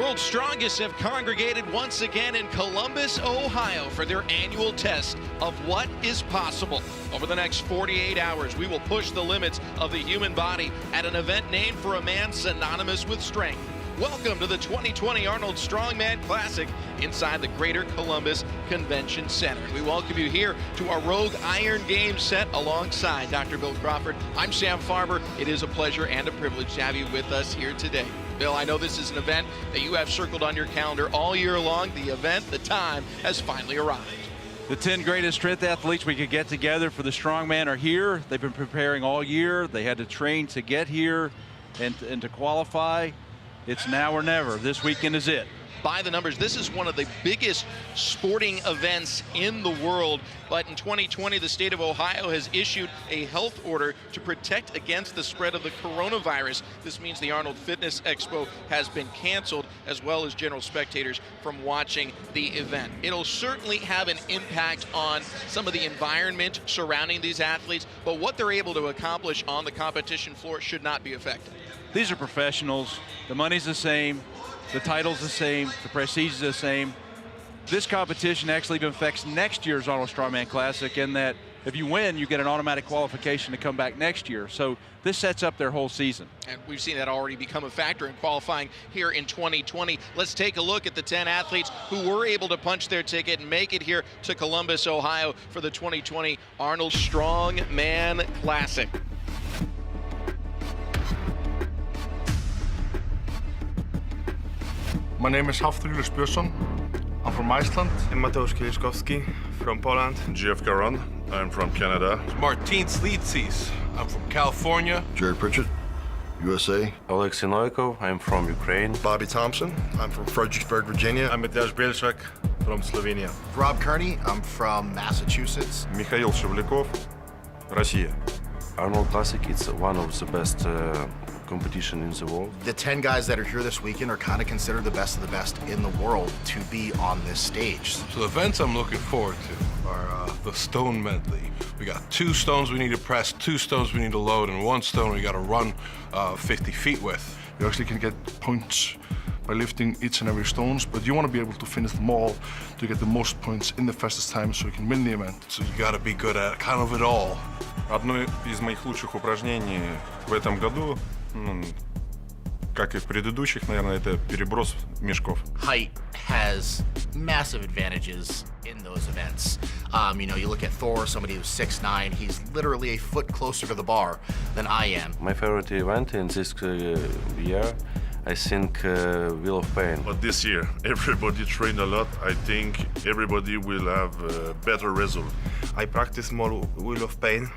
world's strongest have congregated once again in Columbus, Ohio for their annual test of what is possible. Over the next 48 hours, we will push the limits of the human body at an event named for a man synonymous with strength. Welcome to the 2020 Arnold Strongman Classic inside the Greater Columbus Convention Center. We welcome you here to our Rogue Iron Games set alongside Dr. Bill Crawford. I'm Sam Farber. It is a pleasure and a privilege to have you with us here today. Bill, I know this is an event that you have circled on your calendar all year long. The event, the time, has finally arrived. The 10 greatest strength athletes we could get together for the Strongman are here. They've been preparing all year. They had to train to get here and to qualify. It's now or never. This weekend is it. By the numbers, this is one of the biggest sporting events in the world. But in 2020, the state of Ohio has issued a health order to protect against the spread of the coronavirus. This means the Arnold Fitness Expo has been canceled, as well as general spectators from watching the event. It'll certainly have an impact on some of the environment surrounding these athletes, but what they're able to accomplish on the competition floor should not be affected. These are professionals. The money's the same. The title's the same, the prestige is the same. This competition actually affects next year's Arnold Strongman Classic in that if you win, you get an automatic qualification to come back next year. So this sets up their whole season. And we've seen that already become a factor in qualifying here in 2020. Let's take a look at the 10 athletes who were able to punch their ticket and make it here to Columbus, Ohio for the 2020 Arnold Strongman Classic. My name is Hafþór Björnsson. I'm from Iceland. I'm Mateusz Kieliszkowski from Poland. GF Garon. I'm from Canada. Martin Slitsis. I'm from California. Jared Pritchett, USA. Alexei Noikov. I'm from Ukraine. Bobby Thompson. I'm from Fredericksburg, Virginia. I'm Mateusz Bielczak from Slovenia. Rob Kearney. I'm from Massachusetts. Mikhail Shevlyakov, Russia. Arnold Classic, it's one of the best competition in the world. The 10 guys that are here this weekend are kind of considered the best of the best in the world to be on this stage. So the events I'm looking forward to are the stone medley. We got 2 stones we need to press, 2 stones we need to load, and 1 stone we got to run 50 feet with. You actually can get points by lifting each and every stones, but you want to be able to finish them all to get the most points in the fastest time so you can win the event. So you got to be good at kind of it all. Одно из моих лучших упражнений в этом году, как и в предыдущих, наверное, это переброс мешков. Height has massive advantages in those events. You know, you look at Thor, somebody who's 6'9", he's literally a foot closer to the bar than I am. My favorite event in this year, I think Wheel of Pain. But this year, everybody trained a lot. I think everybody will have a better result. I practice more Wheel of Pain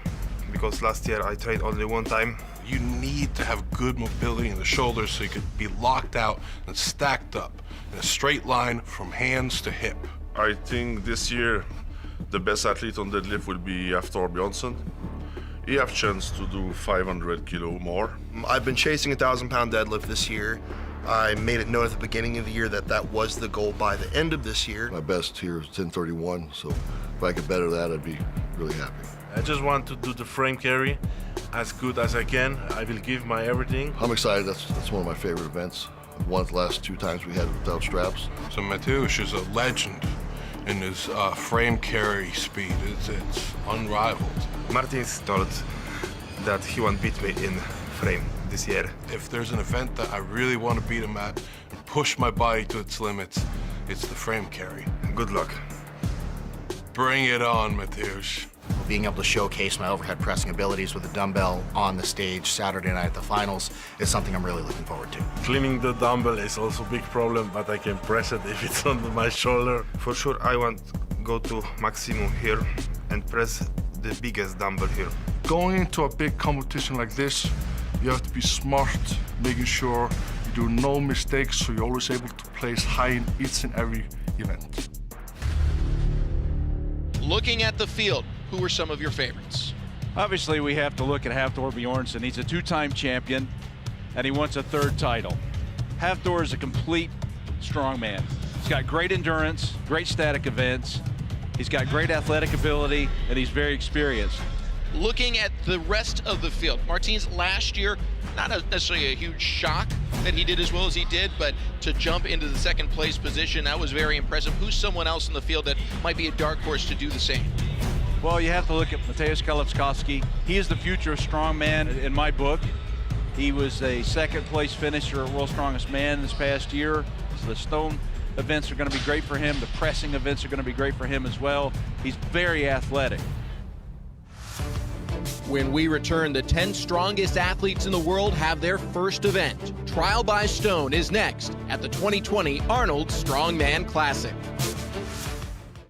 because last year I trained only one time. You need to have good mobility in the shoulders so you can be locked out and stacked up in a straight line from hands to hip. I think this year the best athlete on deadlift will be Hafþór Björnsson. He have chance to do 500 kilo more. I've been chasing a 1,000-pound deadlift this year. I made it known at the beginning of the year that that was the goal by the end of this year. My best here is 1031, so if I could better that, I'd be really happy. I just want to do the frame carry as good as I can. I will give my everything. I'm excited. That's one of my favorite events. I've won it the last 2 times we had it without straps. So Mateusz is a legend in his frame carry speed. It's unrivaled. Martin told that he won't beat me in frame this year. If there's an event that I really want to beat him at and push my body to its limits, it's the frame carry. Good luck. Bring it on, Mateusz. Being able to showcase my overhead pressing abilities with a dumbbell on the stage Saturday night at the finals is something I'm really looking forward to. Cleaning the dumbbell is also a big problem, but I can press it if it's on my shoulder. For sure, I want to go to maximum here and press the biggest dumbbell here. Going into a big competition like this, you have to be smart, making sure you do no mistakes so you're always able to place high in each and every event. Looking at the field, who are some of your favorites? Obviously, we have to look at Hafþór Björnsson. He's a 2-time champion, and he wants a 3rd title. Hafþór is a complete strongman. He's got great endurance, great static events. He's got great athletic ability, and he's very experienced. looking at the rest of the field, Martins last year, not necessarily a huge shock that he did as well as he did, but to jump into the second place position, that was very impressive. Who's someone else in the field that might be a dark horse to do the same? Well, you have to look at Mateusz Kalewskowski. He is the future of strongman in my book. He was a second place finisher at World's Strongest Man this past year. So the stone events are going to be great for him. The pressing events are going to be great for him as well. He's very athletic. When we return, the 10 strongest athletes in the world have their first event. Trial by Stone is next at the 2020 Arnold Strongman Classic.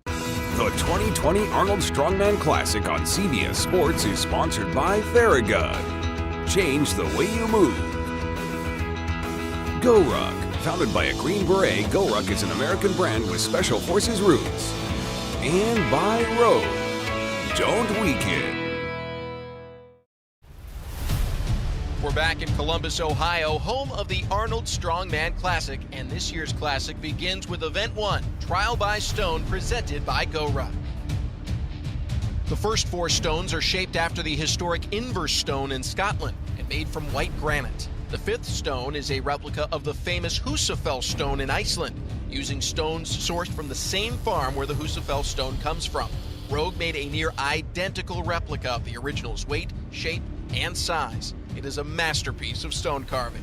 The 2020 Arnold Strongman Classic on CBS Sports is sponsored by Theragun. Change the way you move. GoRuck. Founded by a Green Beret, GoRuck is an American brand with special forces roots. And by Road. Don't weaken. We're back in Columbus, Ohio, home of the Arnold Strongman Classic, and this year's classic begins with Event 1, Trial by Stone, presented by GoRuck. The first 4 stones are shaped after the historic Inverse stone in Scotland and made from white granite. The 5th stone is a replica of the famous Husafell stone in Iceland, using stones sourced from the same farm where the Husafell stone comes from. Rogue made a near identical replica of the original's weight, shape, and size. It is a masterpiece of stone carving.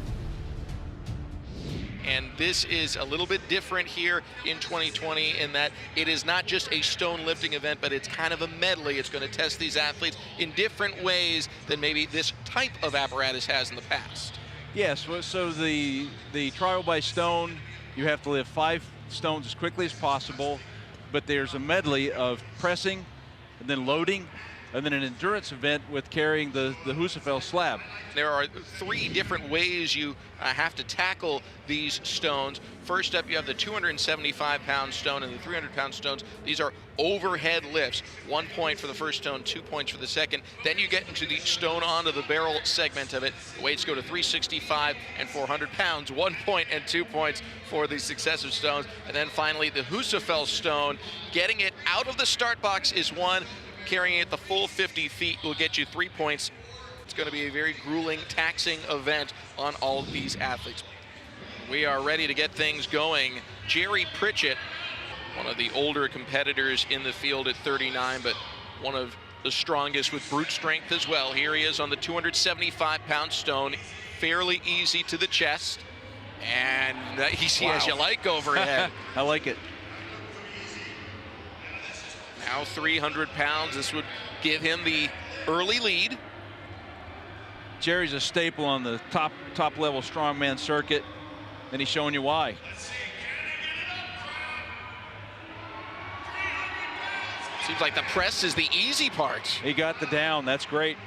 And this is a little bit different here in 2020 in that it is not just a stone lifting event, but it's kind of a medley. It's going to test these athletes in different ways than maybe this type of apparatus has in the past. Yes, so the trial by stone, you have to lift 5 stones as quickly as possible, but there's a medley of pressing and then loading, and then an endurance event with carrying the Husafell slab. There are 3 different ways you have to tackle these stones. First up, you have the 275-pound stone and the 300-pound stones. These are overhead lifts. 1 point for the first stone, 2 points for the second. Then you get into the stone onto the barrel segment of it. The weights go to 365 and 400 pounds. 1 point and 2 points for the successive stones. And then finally, the Husafell stone. Getting it out of the start box is 1. Carrying it the full 50 feet will get you 3 points. It's going to be a very grueling, taxing event on all of these athletes. We are ready to get things going. Jerry Pritchett, one of the older competitors in the field at 39, but one of the strongest with brute strength as well. Here he is on the 275-pound stone, fairly easy to the chest, and easy as you like overhead. I like it. Now 300 pounds, this would give him the early lead. Jerry's a staple on the top level strongman circuit, and he's showing you why. Seems like the press is the easy part. He got the down, that's great.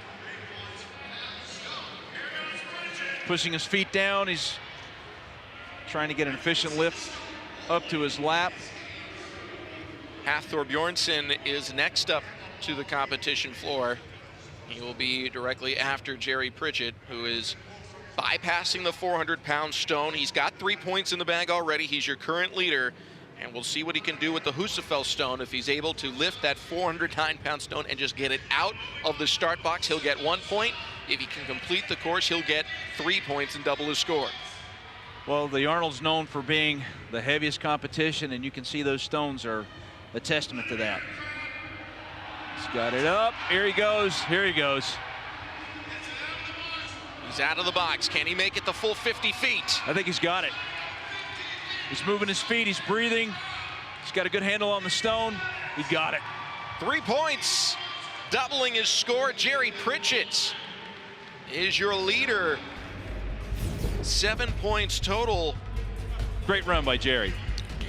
Pushing his feet down, he's trying to get an efficient lift up to his lap. Hafthor Bjornsson is next up to the competition floor. He will be directly after Jerry Pritchett, who is bypassing the 400-pound stone. He's got 3 points in the bag already. He's your current leader, and we'll see what he can do with the Husafell stone. If he's able to lift that 409-pound stone and just get it out of the start box, he'll get 1 point. If he can complete the course, he'll get 3 points and double his score. Well, the Arnold's known for being the heaviest competition, and you can see those stones are a testament to that. He's got it up. Here he goes. Here he goes. He's out of the box. Can he make it the full 50 feet? I think he's got it. He's moving his feet. He's breathing. He's got a good handle on the stone. He got it. 3 points. Doubling his score. Jerry Pritchett is your leader. 7 points total. Great run by Jerry.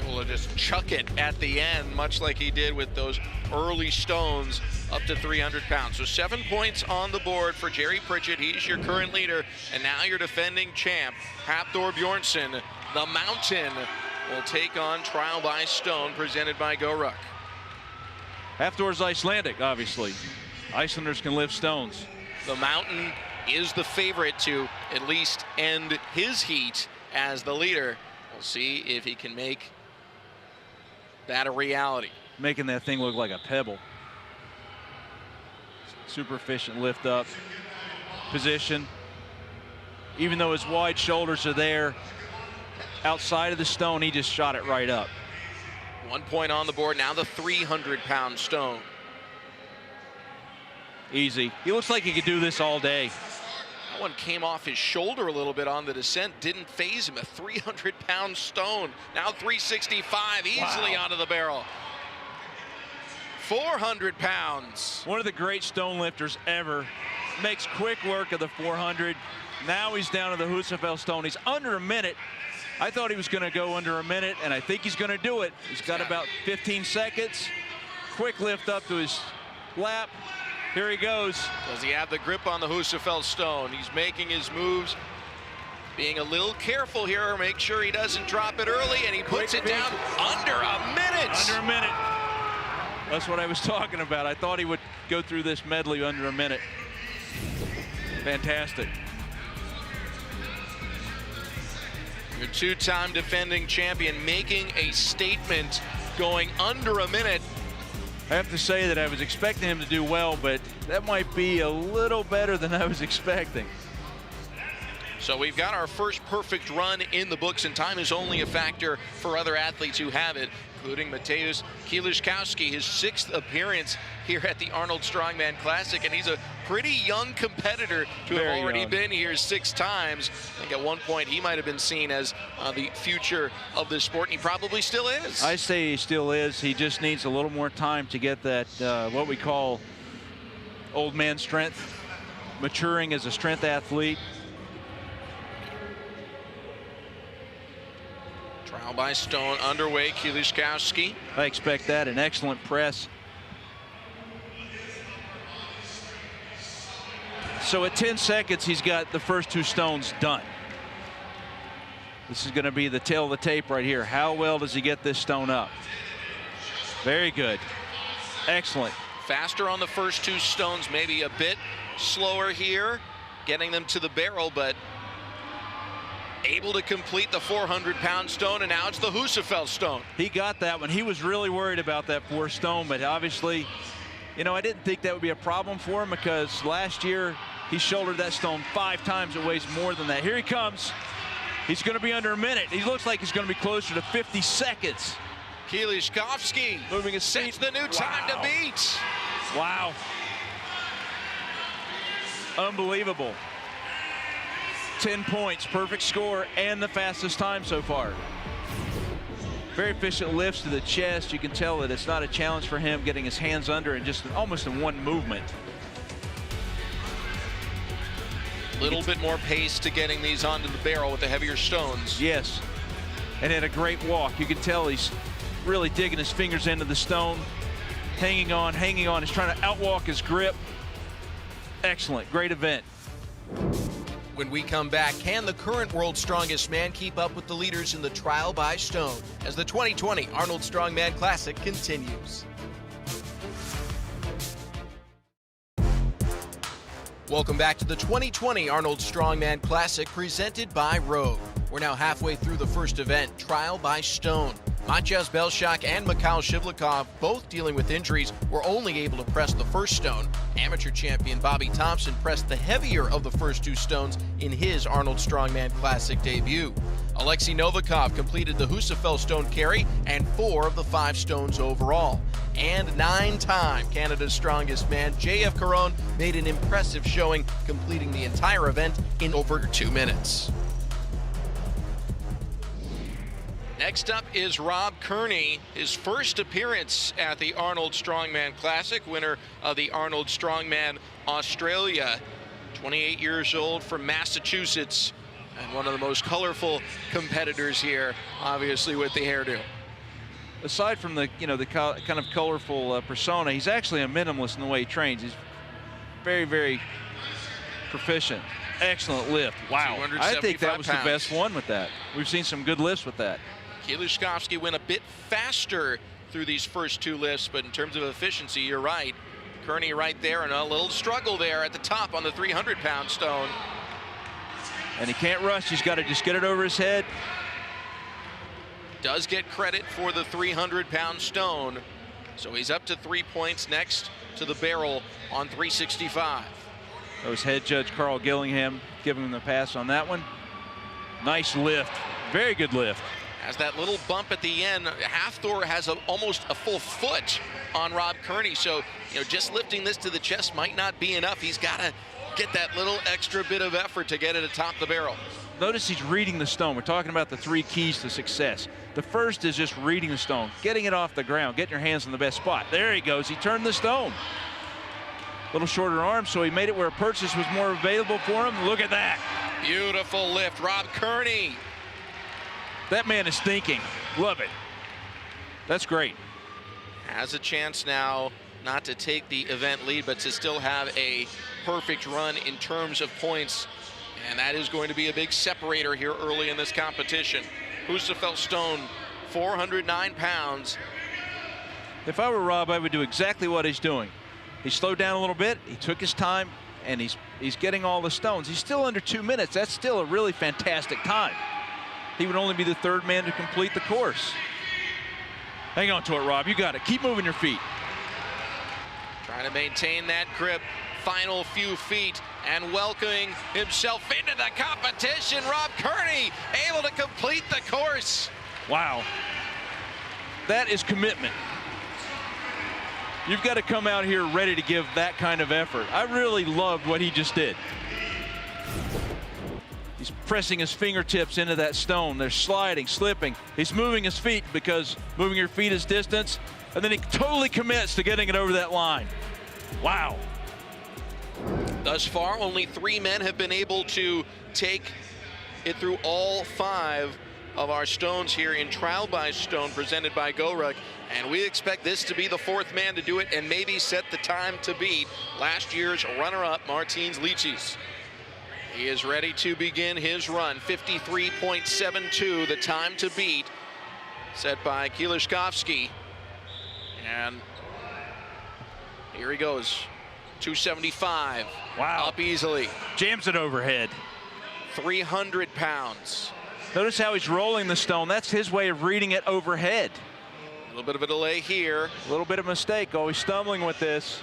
Able to just chuck it at the end, much like he did with those early stones up to 300 pounds. So 7 points on the board for Jerry Pritchett. He's your current leader, and now your defending champ, Hafthor Bjornsson. The Mountain will take on Trial by Stone, presented by GoRuck. Hafthor's Icelandic, obviously. Icelanders can lift stones. The Mountain is the favorite to at least end his heat as the leader. We'll see if he can make that a reality. Making that thing look like a pebble. Super efficient lift up. Position. Even though his wide shoulders are there, outside of the stone, he just shot it right up. 1 point on the board, now the 300-pound stone. Easy. He looks like he could do this all day. That one came off his shoulder a little bit on the descent, didn't phase him. A 300-pound stone, now 365, easily onto the barrel. 400 pounds. One of the great stone lifters ever. Makes quick work of the 400. Now he's down to the Husafell stone. He's under a minute. I thought he was going to go under a minute, and I think he's going to do it. He's got about 15 seconds. Quick lift up to his lap. Here he goes. Does he have the grip on the Husafell stone? He's making his moves, being a little careful here. Make sure he doesn't drop it early, and he puts it down under a minute. Under a minute. That's what I was talking about. I thought he would go through this medley under a minute. Fantastic. Your two-time defending champion making a statement, going under a minute. I have to say that I was expecting him to do well, but that might be a little better than I was expecting. So we've got our first perfect run in the books, and time is only a factor for other athletes who have it, including Mateusz Kieliszkowski, his 6th appearance here at the Arnold Strongman Classic, and he's a pretty young competitor to have already been here 6 times. I think at one point he might have been seen as the future of this sport, and he probably still is. I say he still is. He just needs a little more time to get that, what we call old man strength, maturing as a strength athlete. Trial by stone underway, Kieliszkowski. I expect that, an excellent press. So at 10 seconds, he's got the first 2 stones done. This is going to be the tail of the tape right here. How well does he get this stone up? Very good. Excellent. Faster on the first 2 stones, maybe a bit slower here, getting them to the barrel, but able to complete the 400-pound stone, and now it's the Husafell stone. He got that one. He was really worried about that 4th stone, but obviously, you know, I didn't think that would be a problem for him because last year he shouldered that stone 5 times. It weighs more than that. Here he comes. He's going to be under a minute. He looks like he's going to be closer to 50 seconds. Kieliszkowski moving sets the new time to beat. Wow. Unbelievable. 10 points, perfect score, and the fastest time so far. Very efficient lifts to the chest. You can tell that it's not a challenge for him getting his hands under and just almost in one movement. A little bit more pace to getting these onto the barrel with the heavier stones. Yes, and had a great walk. You can tell he's really digging his fingers into the stone, hanging on. He's trying to outwalk his grip. Excellent, great event. When we come back, can the current world's strongest man keep up with the leaders in the trial by stone as the 2020 Arnold Strongman Classic continues? Welcome back to the 2020 Arnold Strongman Classic presented by Rogue. We're now halfway through the first event, trial by stone. Maciej Belshak and Mikhail Shivlikov, both dealing with injuries, were only able to press the first stone. Amateur champion Bobby Thompson pressed the heavier of the first 2 stones in his Arnold Strongman Classic debut. Alexei Novikov completed the Husafell stone carry and 4 of the 5 stones overall. And 9-time Canada's strongest man, JF Caron, made an impressive showing, completing the entire event in over 2 minutes. Next up is Rob Kearney, his first appearance at the Arnold Strongman Classic, winner of the Arnold Strongman Australia. 28 years old from Massachusetts, and one of the most colorful competitors here, obviously with the hairdo. Aside from the, you know, the kind of colorful persona, he's actually a minimalist in the way he trains. He's very, very proficient. Excellent lift. Wow. I think that was the best one with that. We've seen some good lifts with that. Kieliszkowski went a bit faster through these first 2 lifts, but in terms of efficiency, you're right. Kearney right there, and a little struggle there at the top on the 300-pound stone. And he can't rush. He's got to just get it over his head. Does get credit for the 300-pound stone. So he's up to 3 points, next to the barrel on 365. That was head judge Carl Gillingham giving him the pass on that one. Nice lift, very good lift. Has that little bump at the end. Hafthor has almost a full foot on Rob Kearney, so just lifting this to the chest might not be enough. He's got to get that little extra bit of effort to get it atop the barrel. Notice he's reading the stone. We're talking about the 3 keys to success. The first is just reading the stone, getting it off the ground, getting your hands in the best spot. There he goes, he turned the stone. A little shorter arm, so he made it where a purchase was more available for him. Look at that. Beautiful lift, Rob Kearney. That man is thinking. Love it. That's great. Has a chance now not to take the event lead, but to still have a perfect run in terms of points. And that is going to be a big separator here early in this competition. Husafell Stone, 409 pounds. If I were Rob, I would do exactly what he's doing. He slowed down a little bit, he took his time, and he's getting all the stones. He's still under 2 minutes. That's still a really fantastic time. He would only be the 3rd man to complete the course. Hang on to it, Rob. You got it. Keep moving your feet. Trying to maintain that grip. Final few feet and welcoming himself into the competition. Rob Kearney able to complete the course. Wow. That is commitment. You've got to come out here ready to give that kind of effort. I really loved what he just did. He's pressing his fingertips into that stone. They're sliding, slipping. He's moving his feet because moving your feet is distance. And then he totally commits to getting it over that line. Wow. Thus far, only 3 men have been able to take it through all 5 of our stones here in Trial by Stone presented by GoRuck. And we expect this to be the 4th man to do it and maybe set the time to beat last year's runner-up, Martins Licis. He is ready to begin his run. 53.72, the time to beat, set by Kieliszkowski. And here he goes. 275. Wow. Up easily. Jams it overhead. 300 pounds. Notice how he's rolling the stone. That's his way of reading it overhead. A little bit of a delay here. A little bit of mistake. Always stumbling with this.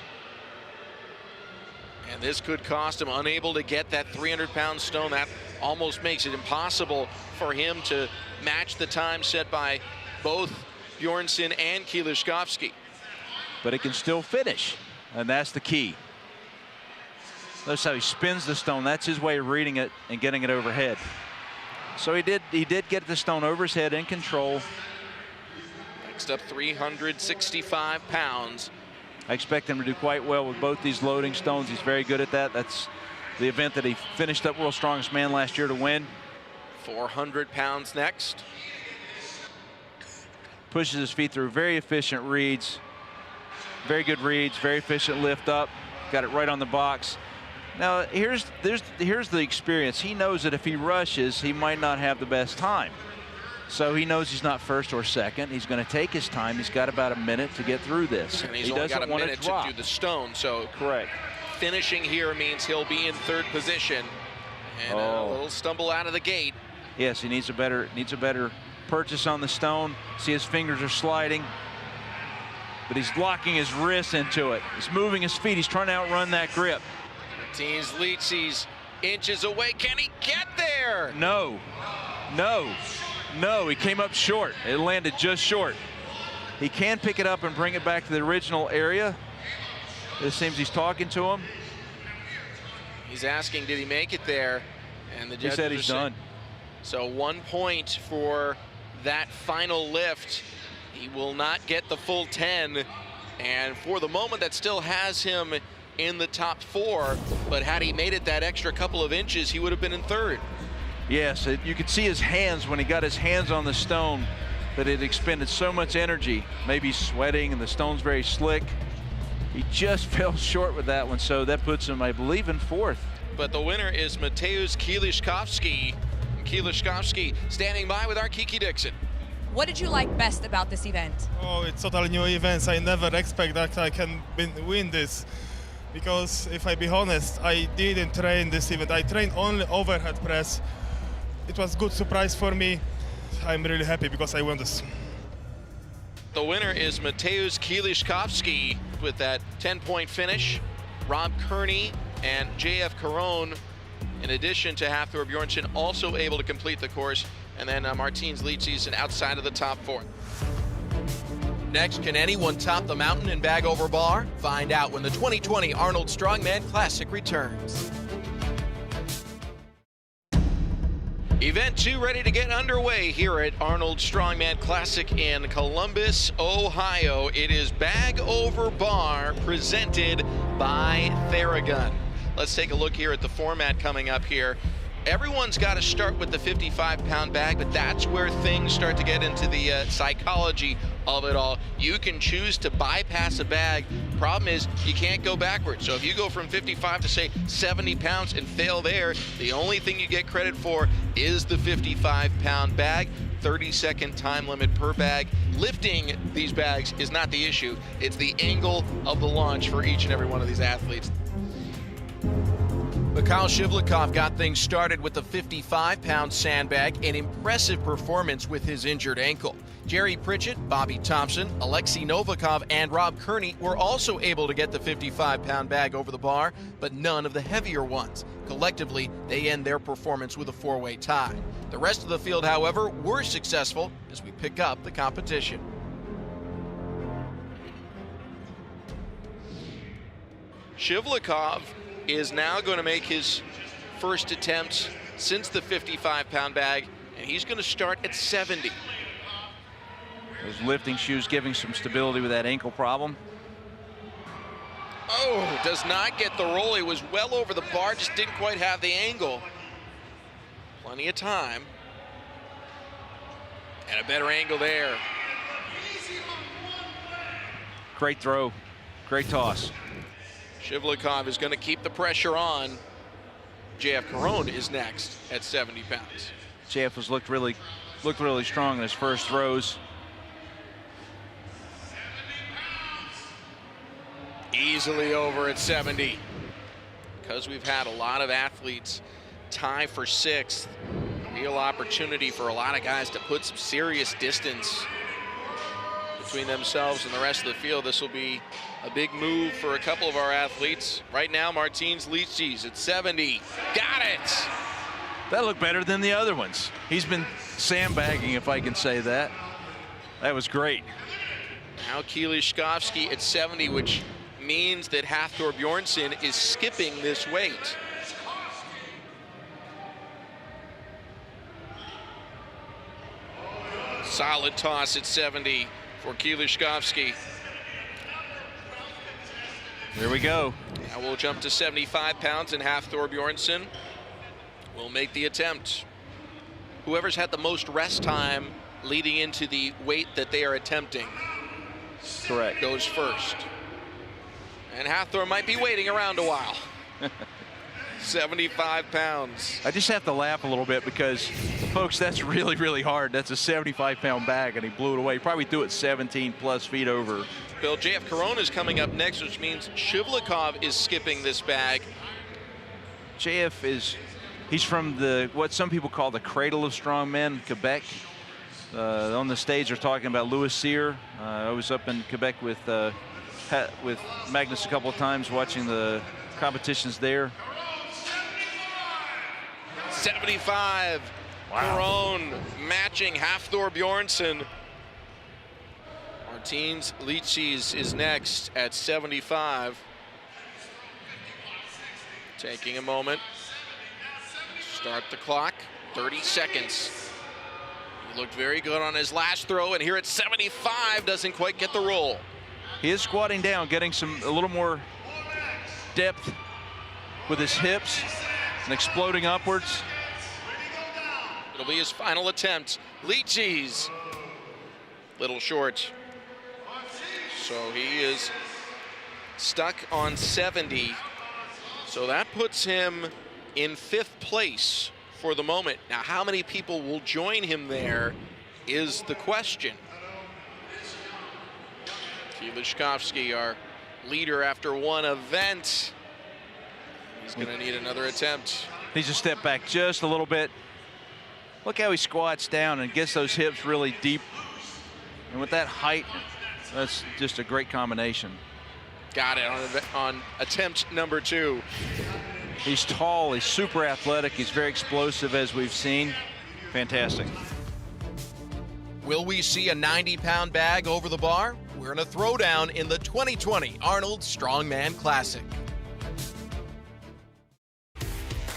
And this could cost him, unable to get that 300-pound stone. That almost makes it impossible for him to match the time set by both Bjornsson and Kieliszkowski. But it can still finish, and that's the key. Notice how he spins the stone. That's his way of reading it and getting it overhead. So he did get the stone over his head in control. Next up, 365 pounds. I expect him to do quite well with both these loading stones. He's very good at that. That's the event that he finished up World's Strongest Man last year to win. 400 pounds next. Pushes his feet through very efficient reads. Very good reads, very efficient lift up. Got it right on the box. Now, here's the experience. He knows that if he rushes, he might not have the best time. So he knows he's not first or second. He's going to take his time. He's got about a minute to get through this. And he's only got a minute to do the stone. So correct. Finishing here means he'll be in 3rd position. And a little stumble out of the gate. Yes, he needs a better purchase on the stone. See, his fingers are sliding. But he's locking his wrists into it. He's moving his feet. He's trying to outrun that grip. Martins Licis inches away. Can he get there? No. No. No, he came up short. It landed just short. He can pick it up and bring it back to the original area. It seems he's talking to him. He's asking, did he make it there? And the judge said he's done. So 1 point for that final lift. He will not get the full 10. And for the moment, that still has him in the top 4. But had he made it that extra couple of inches, he would have been in 3rd. Yes, you could see his hands when he got his hands on the stone, that it expended so much energy. Maybe sweating, and the stone's very slick. He just fell short with that one, so that puts him, I believe, in 4th. But the winner is Mateusz Kieliszkowski. Kieliszkowski standing by with our Kiki Dixon. What did you like best about this event? Oh, it's totally new events. I never expect that I can win this. Because if I be honest, I didn't train this event. I trained only overhead press. It was a good surprise for me. I'm really happy because I won this. The winner is Mateusz Kieliszkowski with that 10-point finish. Rob Kearney and JF Caron, in addition to Hafthor Bjornsson, also able to complete the course. And then Martins Liedtjes outside of the top 4. Next, can anyone top the mountain and bag over bar? Find out when the 2020 Arnold Strongman Classic returns. Event 2 ready to get underway here at Arnold Strongman Classic in Columbus, Ohio. It is bag over bar presented by Theragun. Let's take a look here at the format coming up here. Everyone's got to start with the 55-pound bag, but that's where things start to get into the psychology of it all. You can choose to bypass a bag. Problem is, you can't go backwards. So if you go from 55 to, say, 70 pounds and fail there, the only thing you get credit for is the 55-pound bag. 30-second time limit per bag. Lifting these bags is not the issue. It's the angle of the launch for each and every one of these athletes. Mikhail Shivlikov got things started with the 55-pound sandbag, an impressive performance with his injured ankle. Jerry Pritchett, Bobby Thompson, Alexei Novikov, and Rob Kearney were also able to get the 55-pound bag over the bar, but none of the heavier ones. Collectively, they end their performance with a 4-way tie. The rest of the field, however, were successful as we pick up the competition. Shivlikov is now going to make his first attempt since the 55-pound bag, and he's going to start at 70. Those lifting shoes giving some stability with that ankle problem. Oh, does not get the roll. He was well over the bar, just didn't quite have the angle. Plenty of time. And a better angle there. Great throw, great toss. Shivlikov is going to keep the pressure on. JF Caron is next at 70 pounds. JF has looked really strong in his first throws. Easily over at 70. Because we've had a lot of athletes tie for 6th. Real opportunity for a lot of guys to put some serious distance between themselves and the rest of the field. This will be a big move for a couple of our athletes. Right now, Martins Liedtjes at 70. Got it! That looked better than the other ones. He's been sandbagging, if I can say that. That was great. Now Kieliszkowski at 70, which means that Hafthor Bjornsson is skipping this weight. Solid toss at 70 for Kieliszkowski. Here we go. Now we'll jump to 75 pounds, and Hafthor Bjornsson will make the attempt. Whoever's had the most rest time leading into the weight that they are attempting, correct, goes first. And Hafthor might be waiting around a while. 75 pounds. I just have to laugh a little bit because, folks, that's really, really hard. That's a 75-pound bag, and he blew it away. He probably threw it 17+ feet over. Bill, JF Caron is coming up next, which means Shivlikov is skipping this bag. JF he's from what some people call the cradle of strongmen, Quebec. On the stage, they're talking about Louis Cyr. I was up in Quebec with Magnus a couple of times watching the competitions there. 75. Wow. Caron matching Hafthor Bjornsson. Martins Liedtjes is next at 75. Taking a moment. Start the clock. 30 seconds. He looked very good on his last throw, and here at 75 doesn't quite get the roll. He is squatting down, getting a little more depth with his hips and exploding upwards. It'll be his final attempt. Liedtjes, little short. So he is stuck on 70. So that puts him in 5th place for the moment. Now, how many people will join him there is the question. Kieliszkowski, our leader after one event. He's going to need another attempt. Needs to step back just a little bit. Look how he squats down and gets those hips really deep And with that height, that's just a great combination. Got it on attempt number 2. He's tall, he's super athletic, he's very explosive as we've seen. Fantastic. Will we see a 90-pound bag over the bar? We're in a throwdown in the 2020 Arnold Strongman Classic.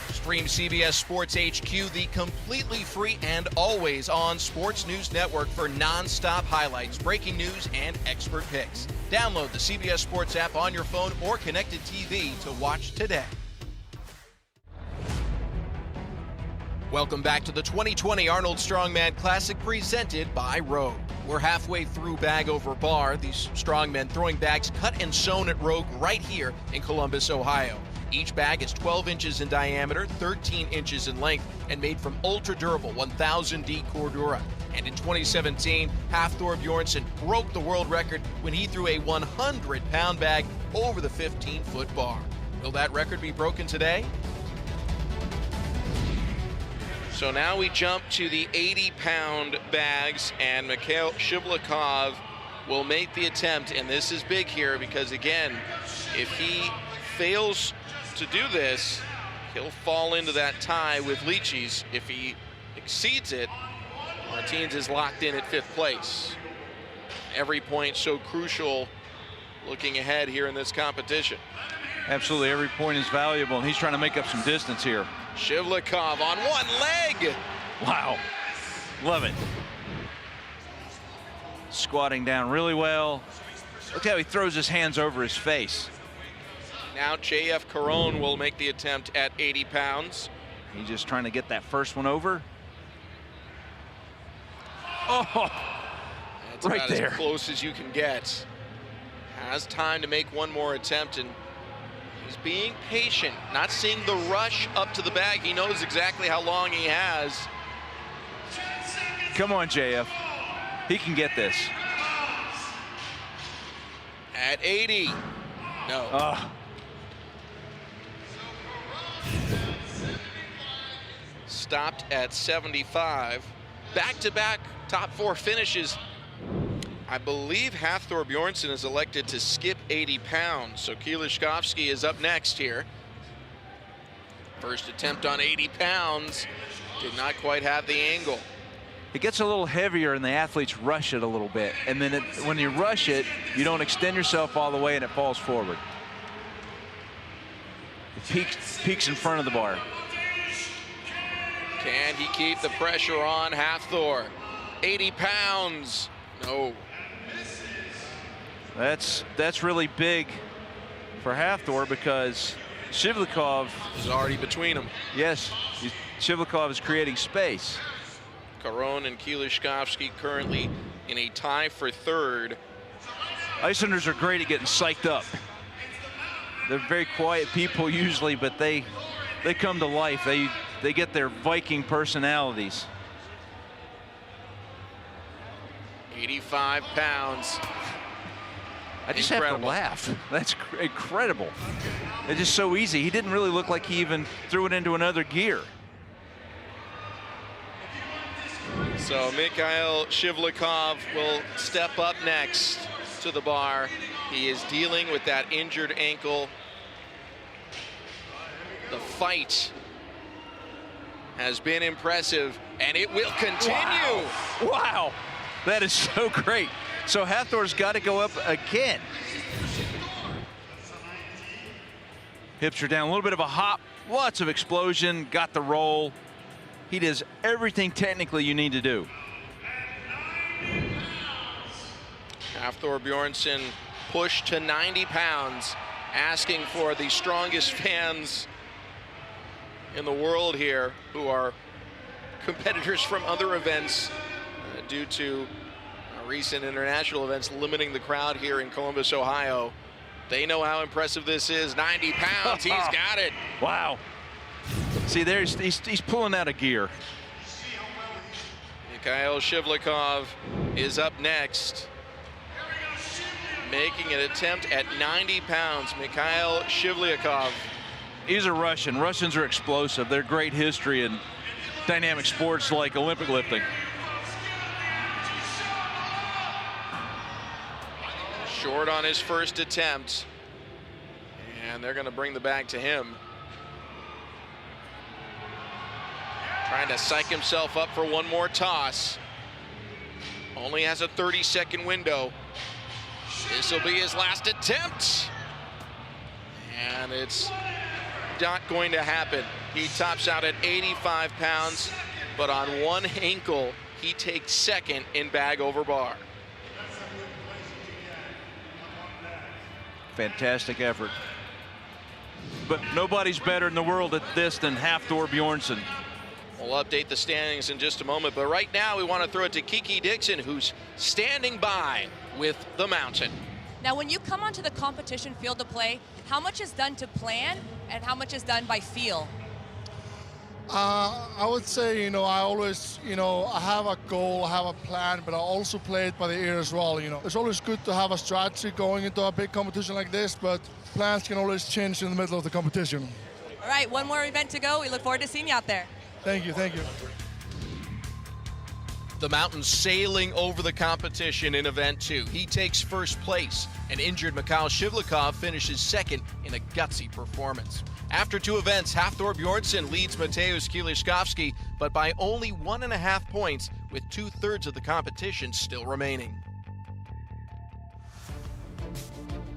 Stream CBS Sports HQ, the completely free and always on sports news network for non-stop highlights, breaking news, and expert picks. Download the CBS Sports app on your phone or connected TV to watch today. Welcome back to the 2020 Arnold Strongman Classic presented by Rogue. We're halfway through bag over bar. These strongmen throwing bags cut and sewn at Rogue right here in Columbus, Ohio. Each bag is 12 inches in diameter, 13 inches in length, and made from ultra-durable 1000D Cordura. And in 2017, Hafthor Bjornsson broke the world record when he threw a 100-pound bag over the 15-foot bar. Will that record be broken today? So now we jump to the 80-pound bags, and Mikhail Shivlikov will make the attempt. And this is big here because, again, if he fails to do this, he'll fall into that tie with Lichis. If he exceeds it, Martins is locked in at 5th place. Every point so crucial looking ahead here in this competition. Absolutely, every point is valuable, and he's trying to make up some distance here. Shivlikov on one leg. Wow, love it. Squatting down really well. Look how he throws his hands over his face. Now J.F. Caron will make the attempt at 80 pounds. He's just trying to get that first one over. Oh, that's right about there. As close as you can get. Has time to make one more attempt, and he's being patient, not seeing the rush up to the bag. He knows exactly how long he has. Come on, JF. He can get this. At 80. No. Stopped at 75. Back-to-back top 4 finishes. I believe Hafthor Bjornsson is elected to skip 80 pounds, so Kielishkovsky is up next here. First attempt on 80 pounds. Did not quite have the angle. It gets a little heavier and the athletes rush it a little bit. And then when you rush it, you don't extend yourself all the way and it falls forward. It peaks in front of the bar. Can he keep the pressure on Hafthor? 80 pounds. No. That's really big for Hafthor because Shivlikov is already between them. Yes, Shivlikov is creating space. Caron and Kielishkovsky currently in a tie for 3rd. Icelanders are great at getting psyched up. They're very quiet people usually, but they come to life. They get their Viking personalities. 85 pounds. I just have to laugh. That's incredible. It's just so easy. He didn't really look like he even threw it into another gear. So Mikhail Shivlikov will step up next to the bar. He is dealing with that injured ankle. The fight has been impressive, and it will continue. Wow. That is so great. So Hafthor's got to go up again. Hips are down, a little bit of a hop, lots of explosion, got the roll. He does everything technically you need to do. Hafthor Bjornsson pushed to 90 pounds, asking for the strongest fans in the world here, who are competitors from other events due to recent international events limiting the crowd here in Columbus, Ohio. They know how impressive this is. 90 pounds, he's got it. Wow. See, he's pulling out a gear. Mikhail Shivlikov is up next, making an attempt at 90 pounds. Mikhail Shivlikov. He's a Russian. Russians are explosive. They're great history in dynamic sports like Olympic lifting. Short on his first attempt. And they're going to bring the bag to him. Trying to psych himself up for one more toss. Only has a 30-second window. This will be his last attempt. And it's not going to happen. He tops out at 85 pounds, but on one ankle, he takes second in bag over bar. Fantastic effort. But nobody's better in the world at this than Hafthor Bjornsson. We'll update the standings in just a moment, but right now we want to throw it to Kiki Dixon, who's standing by with the mountain. Now, when you come onto the competition field to play, how much is done to plan and how much is done by feel? I would say, I always, I have a goal, I have a plan, but I also play it by the ear as well, It's always good to have a strategy going into a big competition like this, but plans can always change in the middle of the competition. All right, one more event to go. We look forward to seeing you out there. Thank you, thank you. The mountain sailing over the competition in event 2. He takes first place. An injured Mikhail Shivlikov finishes second in a gutsy performance. After 2 events, Hafthor Bjornsson leads Mateusz Kieliszkowski, but by only 1.5 points, with 2/3 of the competition still remaining.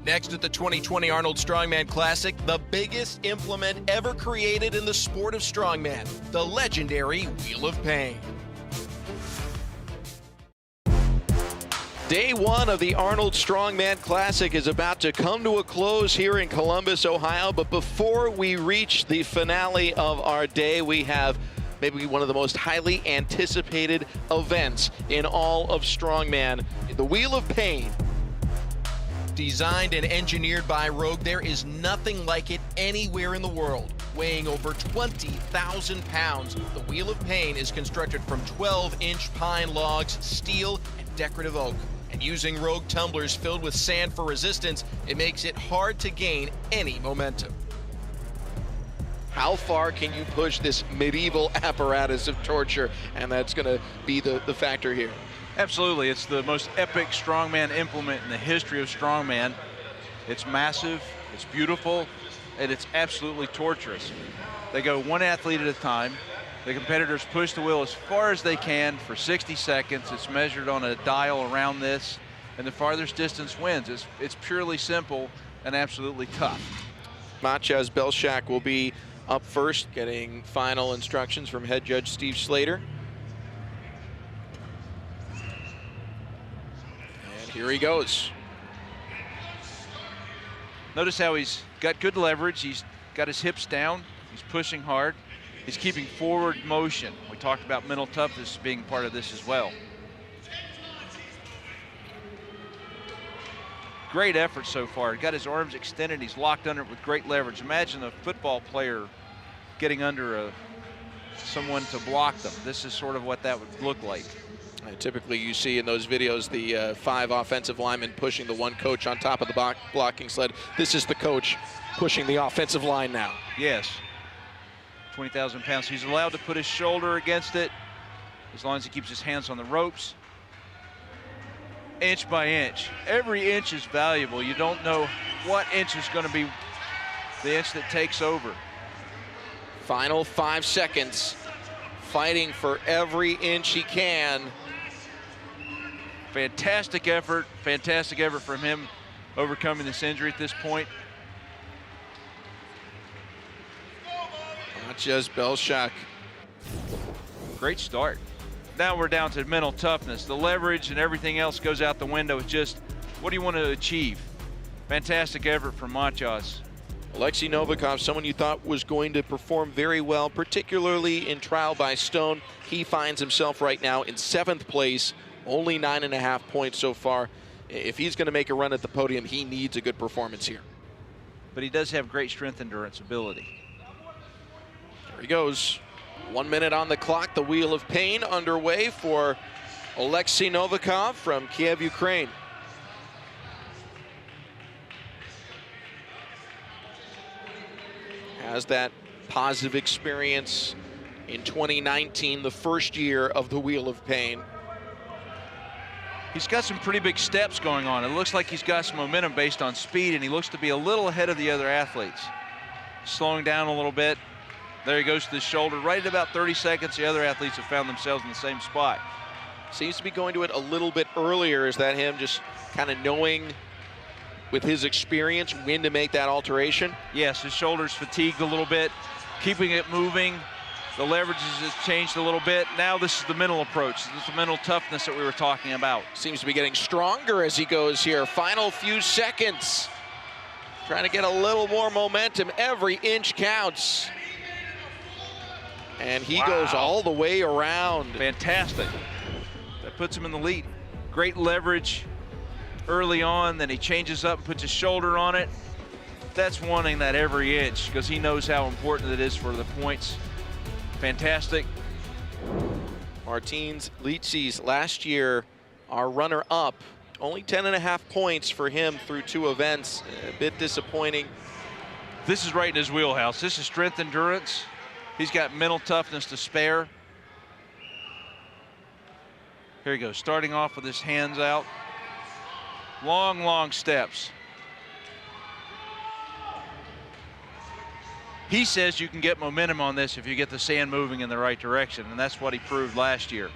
Next at the 2020 Arnold Strongman Classic, the biggest implement ever created in the sport of strongman, the legendary Wheel of Pain. Day 1 of the Arnold Strongman Classic is about to come to a close here in Columbus, Ohio. But before we reach the finale of our day, we have maybe one of the most highly anticipated events in all of strongman, the Wheel of Pain. Designed and engineered by Rogue, there is nothing like it anywhere in the world. Weighing over 20,000 pounds, the Wheel of Pain is constructed from 12-inch pine logs, steel, and decorative oak. And using Rogue tumblers filled with sand for resistance, it makes it hard to gain any momentum. How far can you push this medieval apparatus of torture? And that's going to be the factor here. Absolutely. It's the most epic strongman implement in the history of strongman. It's massive, it's beautiful, and it's absolutely torturous. They go one athlete at a time. The competitors push the wheel as far as they can for 60 seconds. It's measured on a dial around this, and the farthest distance wins. It's purely simple and absolutely tough. Maciej Belshak will be up first, getting final instructions from head judge Steve Slater. And here he goes. Notice how he's got good leverage. He's got his hips down. He's pushing hard. He's keeping forward motion. We talked about mental toughness being part of this as well. Great effort so far. Got his arms extended. He's locked under it with great leverage. Imagine a football player getting under someone to block them. This is sort of what that would look like. Typically you see in those videos the 5 offensive linemen pushing the one coach on top of the blocking sled. This is the coach pushing the offensive line now. Yes. 20,000 pounds. He's allowed to put his shoulder against it as long as he keeps his hands on the ropes. Inch by inch. Every inch is valuable. You don't know what inch is going to be the inch that takes over. Final 5 seconds. Fighting for every inch he can. Fantastic effort from him overcoming this injury at this point. Maciej Belshak. Great start. Now we're down to mental toughness. The leverage and everything else goes out the window. It's just, what do you want to achieve? Fantastic effort from Maciej. Alexei Novikov, someone you thought was going to perform very well, particularly in trial by stone. He finds himself right now in 7th place, only 9.5 points so far. If he's going to make a run at the podium, he needs a good performance here. But he does have great strength endurance ability. There he goes. 1 minute on the clock. The Wheel of Pain underway for Alexei Novikov from Kiev, Ukraine. Has that positive experience in 2019, the first year of the Wheel of Pain. He's got some pretty big steps going on. It looks like he's got some momentum based on speed, and he looks to be a little ahead of the other athletes. Slowing down a little bit. There he goes to the shoulder. Right at about 30 seconds, the other athletes have found themselves in the same spot. Seems to be going to it a little bit earlier. Is that him just kind of knowing with his experience when to make that alteration? Yes, his shoulder's fatigued a little bit, keeping it moving. The leverage has changed a little bit. Now this is the mental approach. This is the mental toughness that we were talking about. Seems to be getting stronger as he goes here. Final few seconds. Trying to get a little more momentum. Every inch counts. And he goes all the way around. Fantastic. That puts him in the lead. Great leverage early on, then he changes up and puts his shoulder on it. That's wanting that every inch because he knows how important it is for the points. Fantastic. Martins Licis last year, our runner-up. Only 10.5 points for him through 2 events. A bit disappointing. This is right in his wheelhouse. This is strength endurance. He's got mental toughness to spare. Here he goes, starting off with his hands out. Long, long steps. He says you can get momentum on this if you get the sand moving in the right direction, and that's what he proved last year.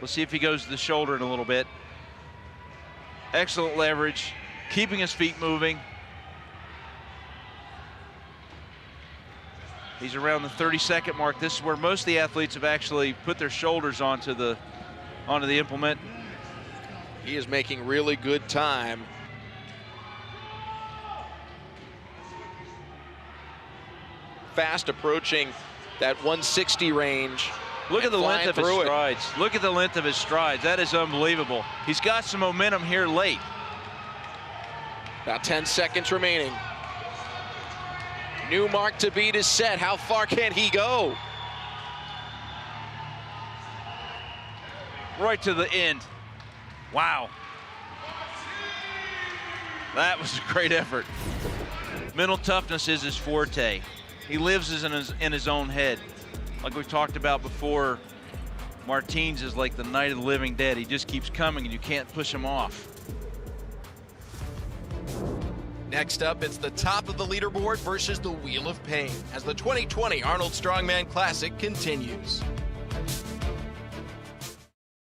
We'll see if he goes to the shoulder in a little bit. Excellent leverage, keeping his feet moving. He's around the 30-second mark. This is where most of the athletes have actually put their shoulders onto the implement. He is making really good time. Fast approaching that 160 range. Look at the length of his strides. Look at the length of his strides. That is unbelievable. He's got some momentum here late. About 10 seconds remaining. New mark to beat is set. How far can he go? Right to the end. Wow. That was a great effort. Mental toughness is his forte. He lives in his own head. Like we talked about before, Martins is like the night of the living dead. He just keeps coming and you can't push him off. Next up, it's the top of the leaderboard versus the Wheel of Pain as the 2020 Arnold Strongman Classic continues.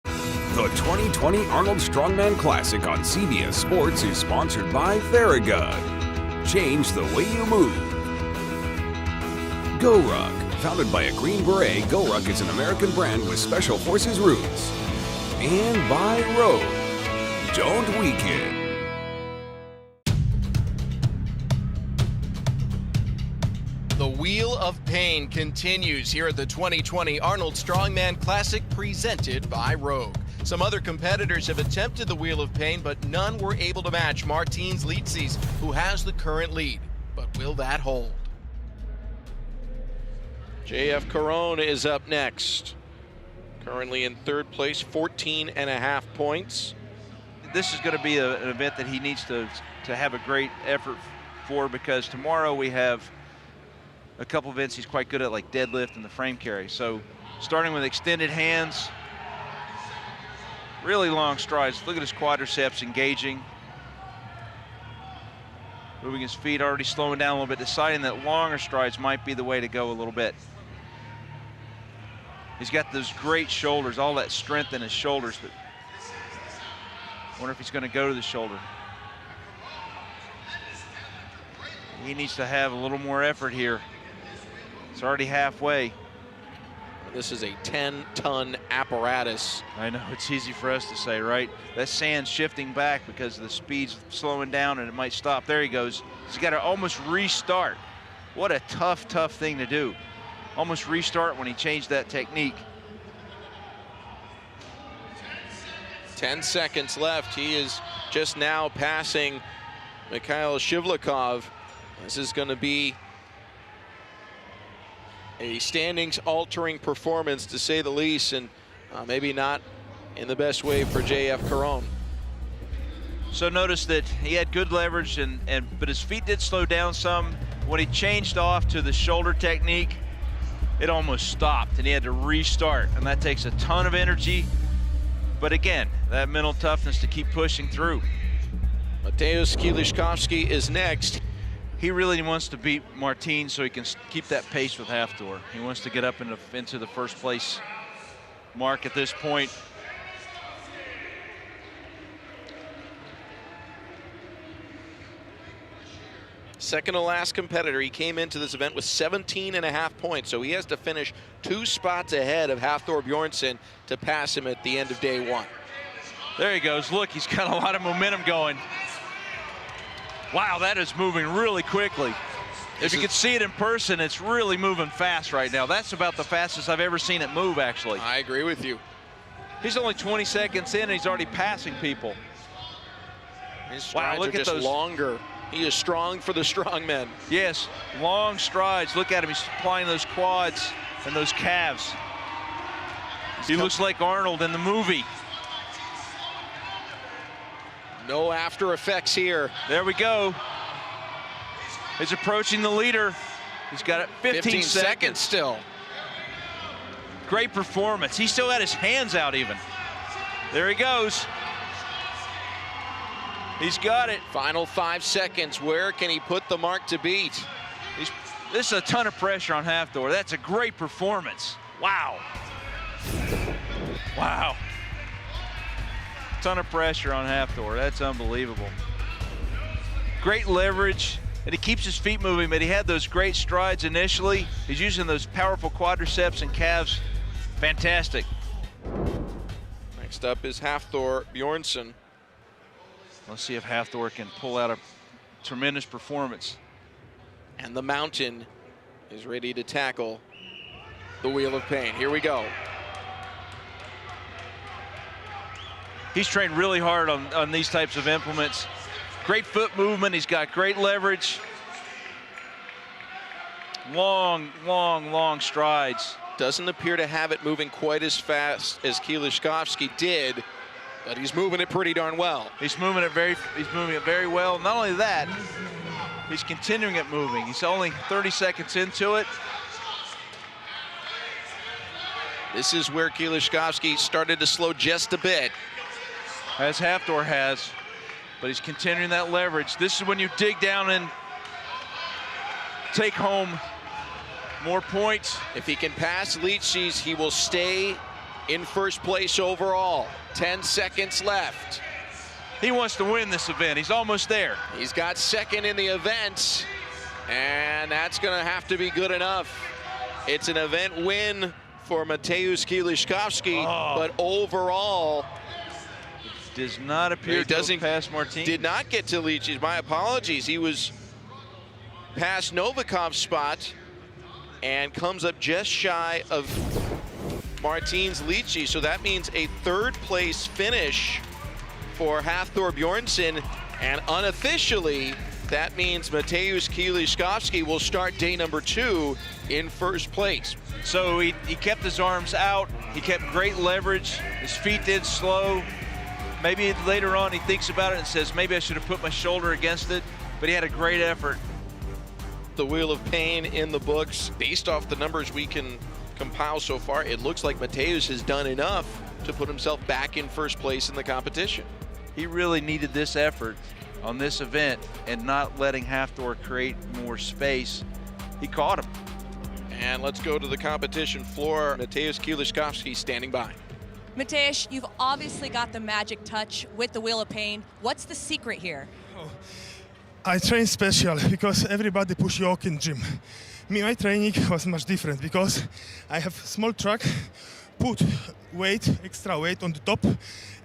The 2020 Arnold Strongman Classic on CBS Sports is sponsored by Theragun. Change the way you move. GoRuck. Founded by a Green Beret, GoRuck is an American brand with special forces roots. And by Road. Don't weaken. The Wheel of Pain continues here at the 2020 Arnold Strongman Classic presented by Rogue. Some other competitors have attempted the Wheel of Pain, but none were able to match Martins Licis, who has the current lead. But will that hold? JF Caron is up next. Currently in third place, 14.5 points. This is going to be an event that he needs to have a great effort for, because tomorrow we have a couple events he's quite good at, like deadlift and the frame carry. So starting with extended hands, really long strides. Look at his quadriceps engaging. Moving his feet, already slowing down a little bit, deciding that longer strides might be the way to go a little bit. He's got those great shoulders, all that strength in his shoulders, but I wonder if he's going to go to the shoulder. He needs to have a little more effort here. It's already halfway. This is a 10-ton apparatus. I know, it's easy for us to say, right? That sand's shifting back because the speed's slowing down and it might stop. There he goes. He's got to almost restart. What a tough, tough thing to do. Almost restart when he changed that technique. 10 seconds left. He is just now passing Mikhail Shivlikov. This is going to be a standings-altering performance, to say the least, and maybe not in the best way for JF Caron. So notice that he had good leverage, but his feet did slow down some. When he changed off to the shoulder technique, it almost stopped, and he had to restart, and that takes a ton of energy. But again, that mental toughness to keep pushing through. Mateusz Kieliszkowski is next. He really wants to beat Martin so he can keep that pace with Hafthor. He wants to get up into the first place mark at this point. Second to last competitor. He came into this event with 17.5 points, so he has to finish 2 spots ahead of Hafthor Bjornsson to pass him at the end of day 1. There he goes. Look, he's got a lot of momentum going. Wow, that is moving really quickly. If you could see it in person, it's really moving fast right now. That's about the fastest I've ever seen it move, actually. I agree with you. He's only 20 seconds in, and he's already passing people. His strides are just longer. He is strong for the strong men. Yes, long strides. Look at him. He's applying those quads and those calves. He looks like Arnold in the movie. No after effects here. There we go. He's approaching the leader. He's got it 15 seconds still. Great performance. He still had his hands out even. There he goes. He's got it. Final 5 seconds. Where can he put the mark to beat? This is a ton of pressure on Hafthor. That's a great performance. Wow. Wow. Ton of pressure on Hafthor. That's unbelievable. Great leverage, and he keeps his feet moving, but he had those great strides initially. He's using those powerful quadriceps and calves. Fantastic. Next up is Hafthor Bjornsson. Let's see if Hafthor can pull out a tremendous performance. And the mountain is ready to tackle the Wheel of Pain. Here we go. He's trained really hard on these types of implements. Great foot movement. He's got great leverage. Long, long, long strides. Doesn't appear to have it moving quite as fast as Kieliszkowski did, but he's moving it pretty darn well. He's moving it very well. Not only that, he's continuing it moving. He's only 30 seconds into it. This is where Kieliszkowski started to slow just a bit. As Hafthor has, but he's continuing that leverage. This is when you dig down and take home more points. If he can pass Lichis, he will stay in first place overall. 10 seconds left. He wants to win this event. He's almost there. He's got second in the event, and that's gonna have to be good enough. It's an event win for Mateusz Kieliszkowski, but overall, does not appear to have passed Martin. Did not get to Lichis. My apologies. He was past Novikov's spot and comes up just shy of Martin's Lichis. So that means a 3rd place finish for Hafthor Bjornsson. And unofficially, that means Mateusz Kieliszkowski will start day number 2 in first place. So he kept his arms out. He kept great leverage. His feet did slow. Maybe later on he thinks about it and says, maybe I should have put my shoulder against it, but he had a great effort. The Wheel of Pain in the books. Based off the numbers we can compile so far, it looks like Mateusz has done enough to put himself back in first place in the competition. He really needed this effort on this event and not letting Hafthor create more space. He caught him. And let's go to the competition floor. Mateusz Kieliszkowski standing by. Mateusz, you've obviously got the magic touch with the Wheel of Pain. What's the secret here? I train special because everybody push yoke in gym. Me, my training was much different because I have small track, put weight, extra weight on the top,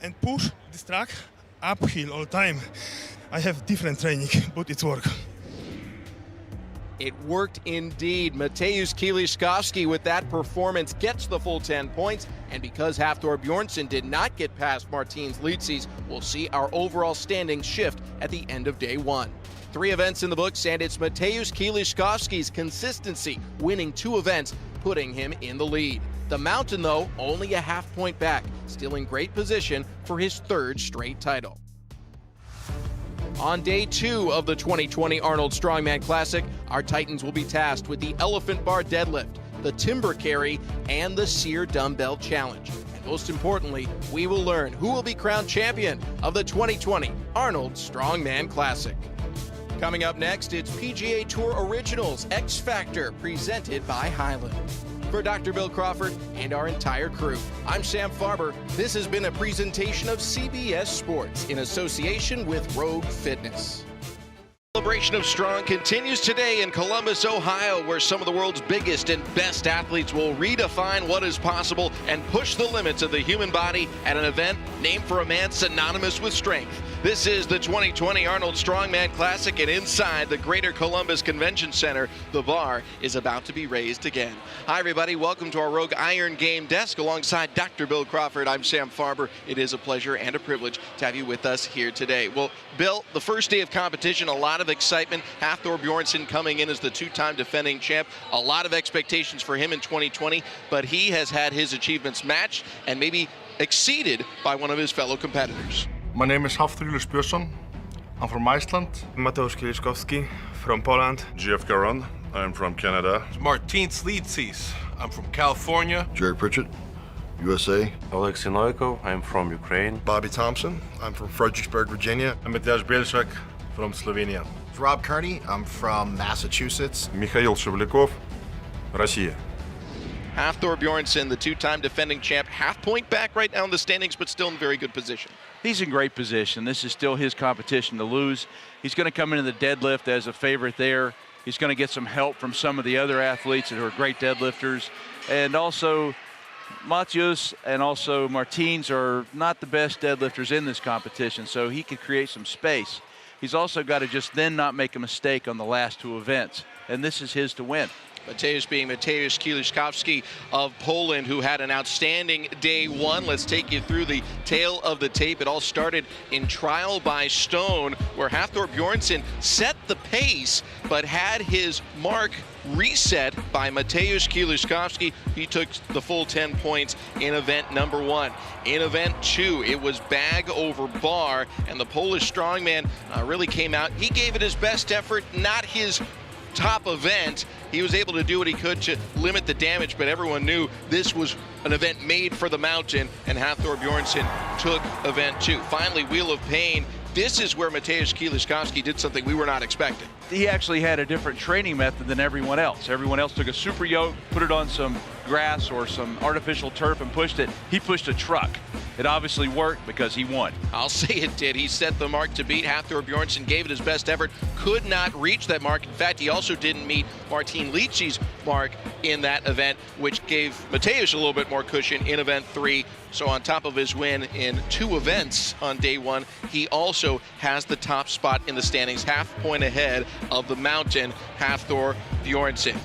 and push this track uphill all the time. I have different training, but it's work. It worked indeed. Mateusz Kieliszkowski with that performance gets the full 10 points. And because Hafthor Bjornsson did not get past Martin's Lichis, we'll see our overall standings shift at the end of day 1. 3 events in the books, and it's Mateusz Kieliszkowski's consistency, winning 2 events, putting him in the lead. The mountain, though, only a half point back, still in great position for his 3rd straight title. On day 2 of the 2020 Arnold Strongman Classic, our Titans will be tasked with the elephant bar deadlift, the timber carry, and the sear dumbbell challenge. And most importantly, we will learn who will be crowned champion of the 2020 Arnold Strongman Classic. Coming up next, it's PGA Tour Originals X Factor presented by Highland. For Dr. Bill Crawford and our entire crew, I'm Sam Farber. This has been a presentation of CBS Sports in association with Rogue Fitness. Celebration of Strong continues today in Columbus, Ohio, where some of the world's biggest and best athletes will redefine what is possible and push the limits of the human body at an event named for a man synonymous with strength. This is the 2020 Arnold Strongman Classic, and inside the Greater Columbus Convention Center, the bar is about to be raised again. Hi, everybody. Welcome to our Rogue Iron Game desk. Alongside Dr. Bill Crawford, I'm Sam Farber. It is a pleasure and a privilege to have you with us here today. Well, Bill, the first day of competition, a lot of excitement. Hafthor Bjornsson coming in as the two-time defending champ. A lot of expectations for him in 2020, but he has had his achievements matched and maybe exceeded by one of his fellow competitors. My name is Hafthor Bjornsson. I'm from Iceland. Mateusz Kieliszkowski from Poland. GF Garon, I'm from Canada. Martin Slitsis, I'm from California. Jared Pritchett, USA. Alexei Noikov, I'm from Ukraine. Bobby Thompson, I'm from Fredericksburg, Virginia. I'm Mateusz Bielczak from Slovenia. Rob Kearney, I'm from Massachusetts. Mikhail Shevlyakov, Russia. Hafthor Bjornsson, the two-time defending champ, half point back right now in the standings, but still in very good position. He's in great position. This is still his competition to lose. He's going to come into the deadlift as a favorite there. He's going to get some help from some of the other athletes that are great deadlifters. And also, Matheus and also Martins are not the best deadlifters in this competition, so he could create some space. He's also got to just then not make a mistake on the last two events, and this is his to win. Mateusz being Mateusz Kieliszkowski of Poland, who had an outstanding day one. Let's take you through the tale of the tape. It all started in trial by stone, where Hafthor Bjornsson set the pace, but had his mark reset by Mateusz Kieliszkowski. He took the full 10 points in event number one. In event two, it was bag over bar, and the Polish strongman really came out. He gave it his best effort, not his top event. He was able to do what he could to limit the damage, but everyone knew this was an event made for the mountain, and Hafthor Bjornsson took event two. Finally, Wheel of Pain. This is where Mateusz Kieliszkowski did something we were not expecting. He actually had a different training method than everyone else. Everyone else took a super yoke, put it on some grass or some artificial turf and pushed it. He pushed a truck. It obviously worked because he won. I'll say it did. He set the mark to beat. Hafthor Bjornsson gave it his best effort, could not reach that mark. In fact, he also didn't meet Martin Liczy's mark in that event, which gave Mateusz a little bit more cushion in event three. So on top of his win in two events on day one, he also has the top spot in the standings, half point ahead of the mountain, Hafthor Bjornsson.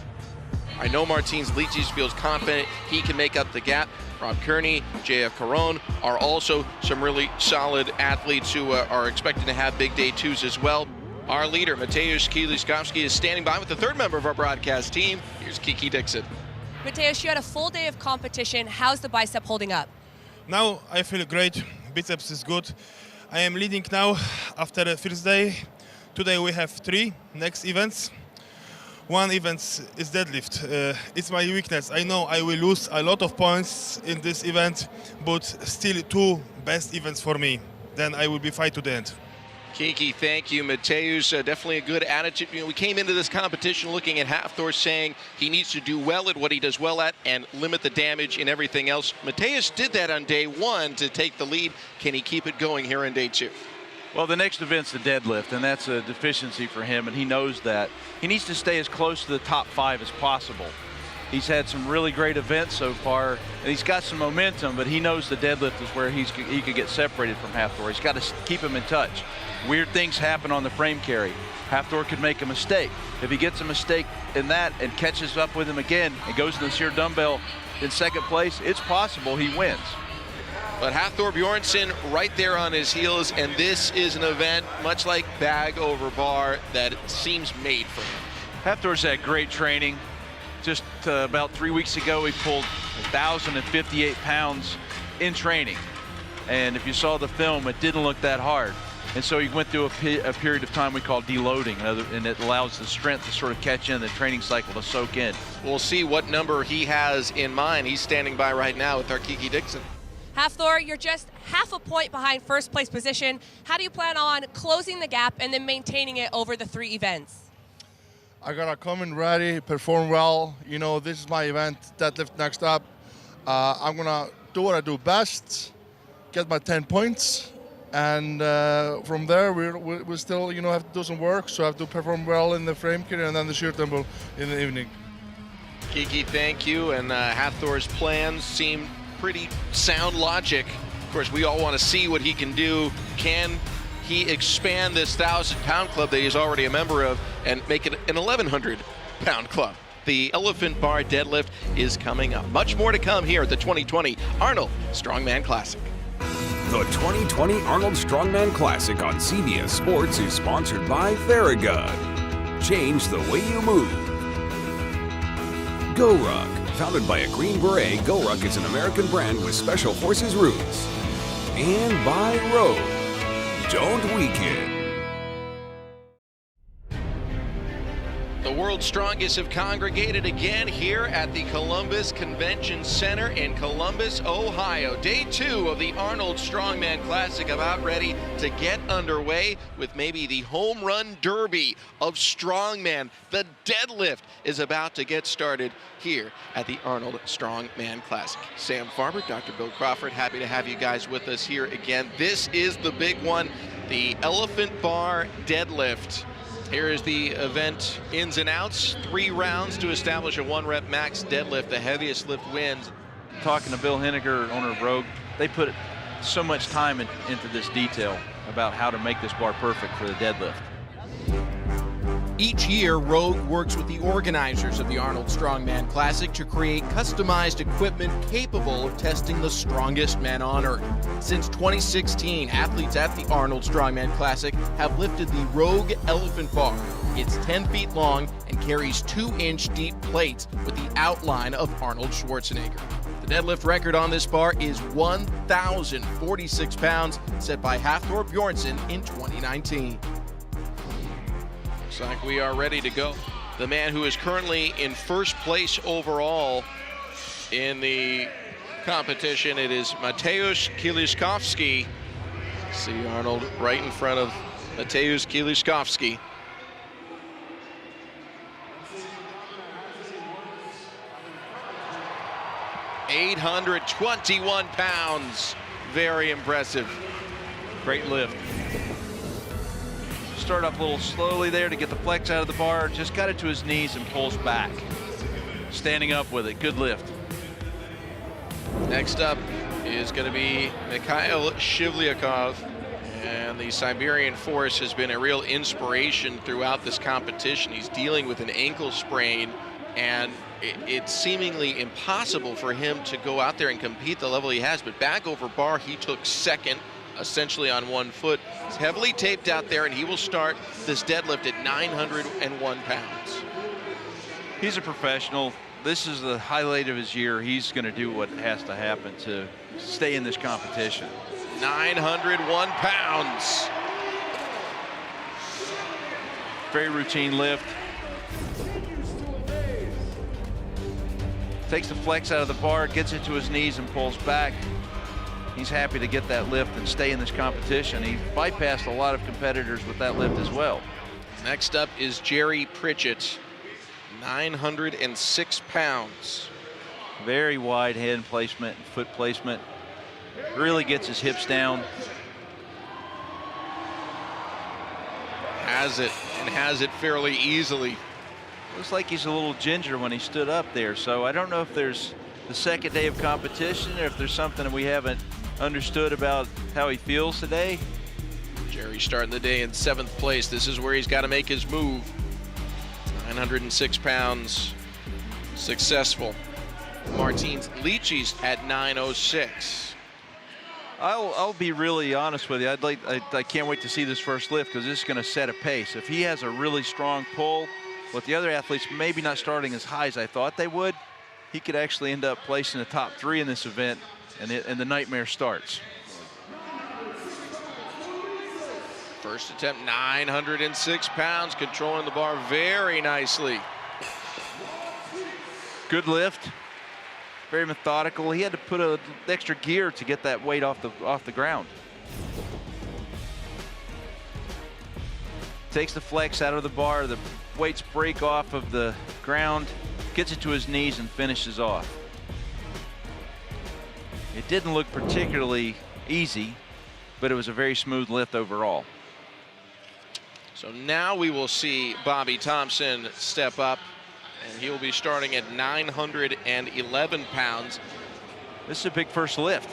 I know Martin Liczy's feels confident he can make up the gap. Rob Kearney, JF Caron are also some really solid athletes who are expected to have big day twos as well. Our leader, Mateusz Kieliszkowski, is standing by with the third member of our broadcast team. Here's Kiki Dixon. Mateusz, you had a full day of competition. How's the bicep holding up? Now I feel great. Biceps is good. I am leading now after the first day. Today we have 3 next events. One event is deadlift. It's my weakness. I know I will lose a lot of points in this event, but still 2 best events for me. Then I will be fight to the end. Kiki, thank you. Mateusz, definitely a good attitude. You know, we came into this competition looking at Hafthor saying he needs to do well at what he does well at and limit the damage in everything else. Mateusz did that on day one to take the lead. Can he keep it going here on day two? Well, the next event's the deadlift, and that's a deficiency for him, and he knows that. He needs to stay as close to the top 5 as possible. He's had some really great events so far, and he's got some momentum, but he knows the deadlift is where he could get separated from Hafthor. He's got to keep him in touch. Weird things happen on the frame carry. Hafthor could make a mistake. If he gets a mistake in that and catches up with him again and goes to the sheer dumbbell in second place, it's possible he wins. But Hafthor Bjornsson right there on his heels, and this is an event, much like bag over bar, that seems made for him. Hafthor's had great training. Just about 3 weeks ago, he pulled 1,058 pounds in training. And if you saw the film, it didn't look that hard. And so he went through a period of time we call deloading, and it allows the strength to sort of catch in, the training cycle to soak in. We'll see what number he has in mind. He's standing by right now with our Kiki Dixon. Hafthor, you're just half a point behind first place position. How do you plan on closing the gap and then maintaining it over the 3 events? I gotta come in ready, perform well. You know, this is my event, deadlift next up. I'm gonna do what I do best, get my 10 points, and from there we still, you know, have to do some work. So I have to perform well in the frame carry and then the shear tumble in the evening. Kiki, thank you. And Hafthor's plans seem pretty sound logic. Of course, we all want to see what he can do. Can he expand this 1,000-pound club that he's already a member of and make it an 1,100-pound club? The elephant bar deadlift is coming up. Much more to come here at the 2020 Arnold Strongman Classic. The 2020 Arnold Strongman Classic on CBS Sports is sponsored by Theragun. Change the way you move. GoRuck. Founded by a Green Beret, GoRuck is an American brand with special horses roots. And by Road. Don't weaken. The world's strongest have congregated again here at the Columbus Convention Center in Columbus, Ohio. Day 2 of the Arnold Strongman Classic about ready to get underway with maybe the home run derby of strongman. The deadlift is about to get started here at the Arnold Strongman Classic. Sam Farber, Dr. Bill Crawford, happy to have you guys with us here again. This is the big one, the elephant bar deadlift. Here is the event ins and outs. 3 rounds to establish a 1-rep max deadlift. The heaviest lift wins. Talking to Bill Henniger, owner of Rogue, they put so much time into this detail about how to make this bar perfect for the deadlift. Each year, Rogue works with the organizers of the Arnold Strongman Classic to create customized equipment capable of testing the strongest men on Earth. Since 2016, athletes at the Arnold Strongman Classic have lifted the Rogue Elephant Bar. It's 10 feet long and carries 2-inch deep plates with the outline of Arnold Schwarzenegger. The deadlift record on this bar is 1,046 pounds, set by Hafthor Bjornsson in 2019. Looks like we are ready to go. The man who is currently in first place overall in the competition, it is Mateusz Kieliszkowski. See Arnold right in front of Mateusz Kieliszkowski. $821 pounds. Very impressive. Great lift. Start up a little slowly there to get the flex out of the bar. Just got it to his knees and pulls back. Standing up with it. Good lift. Next up is going to be Mikhail Shivlyakov. And the Siberian Force has been a real inspiration throughout this competition. He's dealing with an ankle sprain, and it's seemingly impossible for him to go out there and compete the level he has. But back over bar, he took second, essentially on 1 foot. He's heavily taped out there, and he will start this deadlift at 901 pounds. He's a professional. This is the highlight of his year. He's going to do what has to happen to stay in this competition. 901 pounds. Very routine lift. Takes the flex out of the bar, gets it to his knees and pulls back. He's happy to get that lift and stay in this competition. He bypassed a lot of competitors with that lift as well. Next up is Jerry Pritchett, 906 pounds. Very wide hand placement and foot placement. Really gets his hips down. Has it, and has it fairly easily. Looks like he's a little ginger when he stood up there, so I don't know if there's the second day of competition or if there's something that we haven't understood about how he feels today. Jerry starting the day in 7th place. This is where he's got to make his move. 906 pounds, successful. Martins Lichis at 906. I'll be really honest with you. I can't wait to see this first lift because this is going to set a pace. If he has a really strong pull, with the other athletes maybe not starting as high as I thought they would, he could actually end up placing the top 3 in this event, and the nightmare starts. First attempt, 906 pounds, controlling the bar very nicely. Good lift. very methodical. He had to put an extra gear to get that weight off the ground. Takes the flex out of the bar, the weights break off of the ground, gets it to his knees and finishes off. It didn't look particularly easy, but it was a very smooth lift overall. So now we will see Bobby Thompson step up, and he will be starting at 911 pounds. This is a big first lift.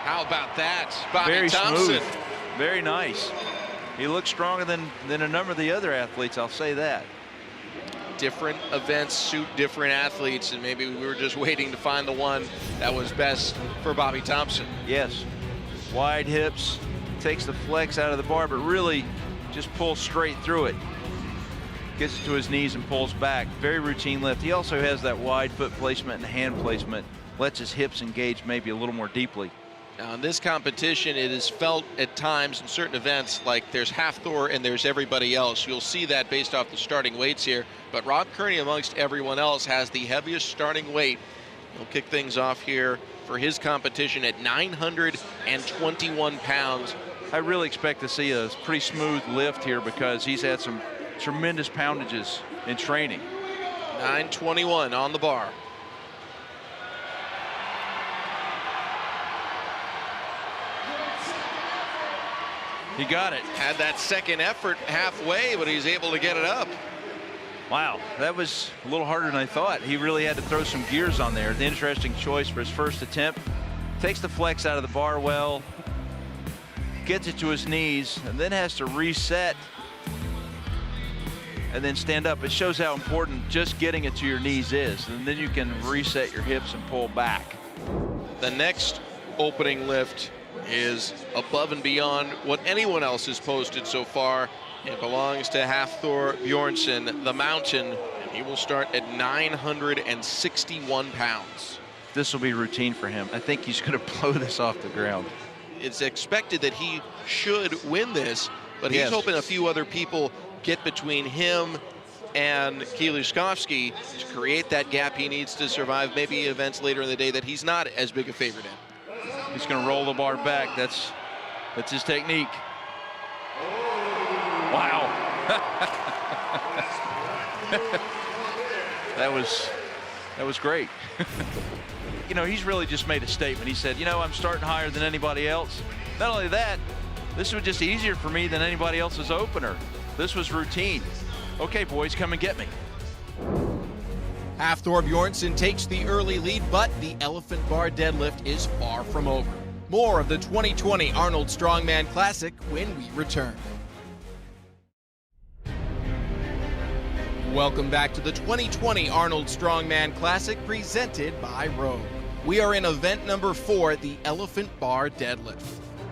How about that, Bobby Very Thompson? Smooth. Very nice. He looks stronger than a number of the other athletes, I'll say that. Different events suit different athletes, and maybe we were just waiting to find the one that was best for Bobby Thompson. Yes. Wide hips, takes the flex out of the bar, but really just pulls straight through it. Gets it to his knees and pulls back. Very routine lift. He also has that wide foot placement and hand placement. Lets his hips engage maybe a little more deeply. Now in this competition, it is felt at times in certain events like there's Hafthor and there's everybody else. You'll see that based off the starting weights here. But Rob Kearney, amongst everyone else, has the heaviest starting weight. He'll kick things off here for his competition at 921 pounds. I really expect to see a pretty smooth lift here because he's had some tremendous poundages in training. 921 on the bar. He got it. Had that second effort halfway, but he's able to get it up. Wow, that was a little harder than I thought. He really had to throw some gears on there. The interesting choice for his first attempt. Takes the flex out of the bar well, gets it to his knees, and then has to reset and then stand up. It shows how important just getting it to your knees is, and then you can reset your hips and pull back. The next opening lift is above and beyond what anyone else has posted so far. It belongs to Hafthor Bjornsson, the Mountain, and he will start at 961 pounds. This will be routine for him. I think he's going to blow this off the ground. It's expected that he should win this, but he's hoping a few other people get between him and Kieliszkowski to create that gap he needs to survive maybe events later in the day that he's not as big a favorite in. He's going to roll the bar back. That's his technique. Wow. that was great. You know, he's really just made a statement. He said, you know, I'm starting higher than anybody else. Not only that, this was just easier for me than anybody else's opener. This was routine. Okay, boys, come and get me. Hafthor Bjornsson takes the early lead, but the elephant bar deadlift is far from over. More of the 2020 Arnold Strongman Classic when we return. Welcome back to the 2020 Arnold Strongman Classic presented by Rogue. We are in event number 4, the elephant bar deadlift.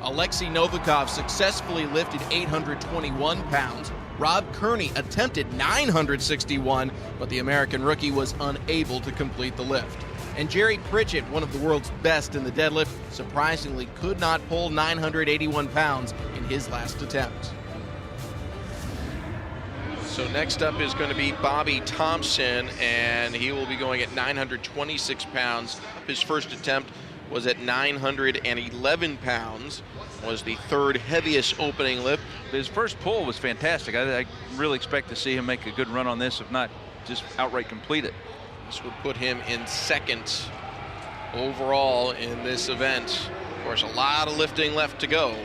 Alexei Novikov successfully lifted 821 pounds. Rob Kearney attempted 961, but the American rookie was unable to complete the lift. And Jerry Pritchett, one of the world's best in the deadlift, surprisingly could not pull 981 pounds in his last attempt. So next up is going to be Bobby Thompson, and he will be going at 926 pounds. His first attempt was at 911 pounds, was the third heaviest opening lift. His first pull was fantastic. I really expect to see him make a good run on this, if not just outright complete it. This would put him in second overall in this event. Of course, a lot of lifting left to go.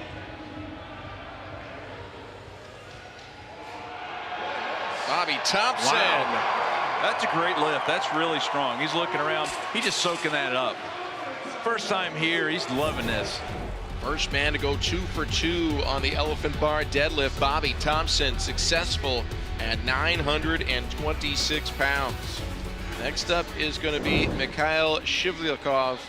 Bobby Thompson. Wow. That's a great lift. That's really strong. He's looking around. He's just soaking that up. First time here. He's loving this. First man to go 2 for 2 on the elephant bar deadlift. Bobby Thompson successful at 926 pounds. Next up is going to be Mikhail Shivlyakov,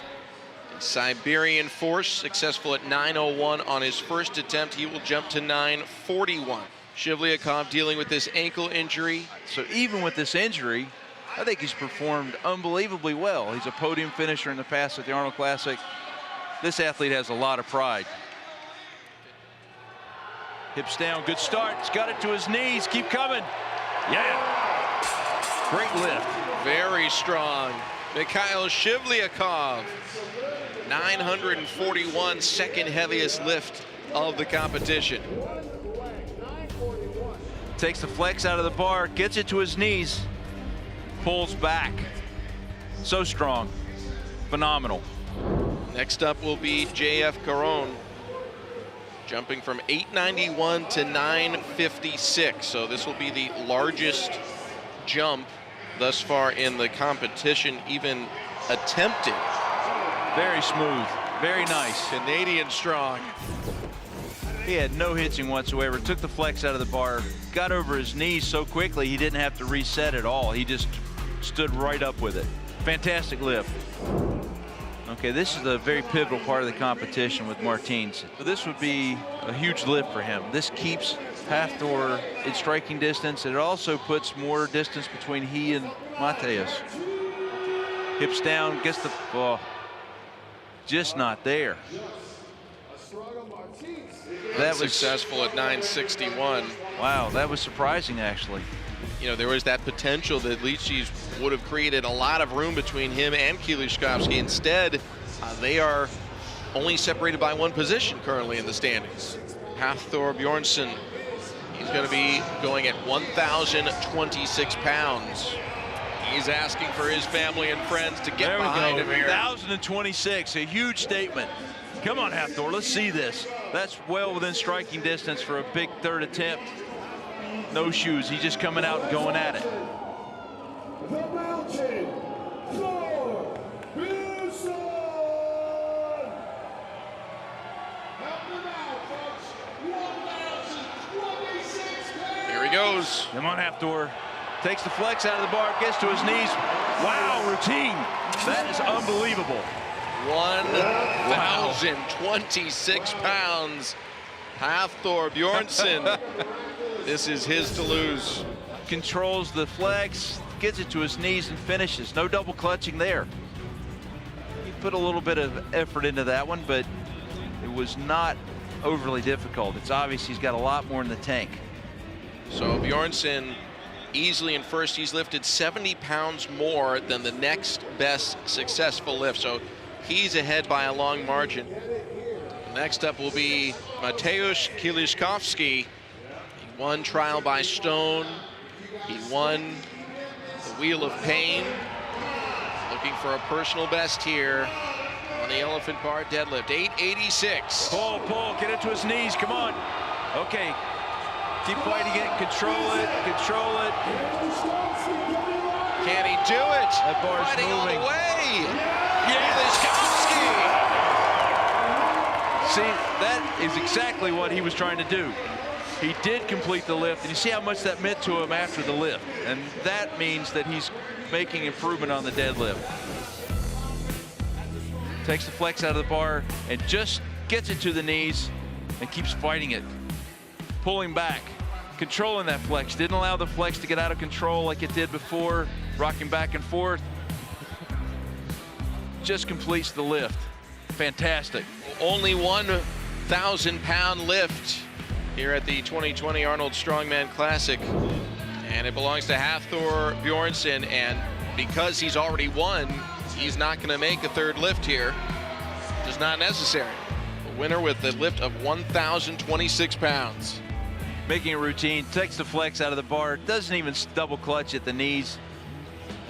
Siberian Force, successful at 901 on his first attempt. He will jump to 941. Shivlyakov dealing with this ankle injury. So even with this injury, I think he's performed unbelievably well. He's a podium finisher in the past at the Arnold Classic. This athlete has a lot of pride. Hips down, good start. He's got it to his knees. Keep coming. Yeah. Great lift. Very strong. Mikhail Shivlyakov, 941, second heaviest lift of the competition. Takes the flex out of the bar, gets it to his knees, pulls back. So strong, phenomenal. Next up will be JF Caron, jumping from 891 to 956. So this will be the largest jump thus far in the competition, even attempted. Very smooth, very nice. Canadian strong. He had no hitching whatsoever, took the flex out of the bar, got over his knees so quickly he didn't have to reset at all. He just stood right up with it. Fantastic lift. Okay, this is a very pivotal part of the competition with Martins. This would be a huge lift for him. This keeps Hafthor in striking distance. It also puts more distance between he and Mateus. Hips down, gets the, oh, just not there. That was successful at 961. Wow, that was surprising actually. You know, there was that potential that Lichis would have created a lot of room between him and Kieliszkowski. Instead, they are only separated by one position currently in the standings. Hafthor Bjornsson, he's going to be going at 1,026 pounds. He's asking for his family and friends to get behind him here. 1,026, a huge statement. Come on, Hafthor, let's see this. That's well within striking distance for a big third attempt. No shoes, he's just coming out and going at it. Here he goes. Come on, Hafthor. Takes the flex out of the bar, gets to his knees. Wow, routine. That is unbelievable. 1,026 pounds. Hafthor Bjornsson. This is his to lose. Controls the flex, gets it to his knees and finishes. No double clutching there. He put a little bit of effort into that one, but it was not overly difficult. It's obvious he's got a lot more in the tank. So Bjornsson easily in first. He's lifted 70 pounds more than the next best successful lift. So he's ahead by a long margin. Next up will be Mateusz Kieliszkowski. He won trial by stone. He won the Wheel of Pain. Looking for a personal best here on the elephant bar deadlift. 886. Pull, get it to his knees, come on. Okay, keep fighting it, control it. Can he do it? That bar's fighting moving all the way. Yes. Kieliszkowski. See, that is exactly what he was trying to do. He did complete the lift, and you see how much that meant to him after the lift. And that means that he's making improvement on the deadlift. Takes the flex out of the bar and just gets it to the knees and keeps fighting it. Pulling back, controlling that flex. Didn't allow the flex to get out of control like it did before. Rocking back and forth. Just completes the lift. Fantastic. Only 1,000-pound lift here at the 2020 Arnold Strongman Classic. And it belongs to Hafthor Bjornsson, and because he's already won, he's not going to make a third lift here. Just not necessary. The winner with the lift of 1,026 pounds. Making a routine, takes the flex out of the bar, doesn't even double clutch at the knees.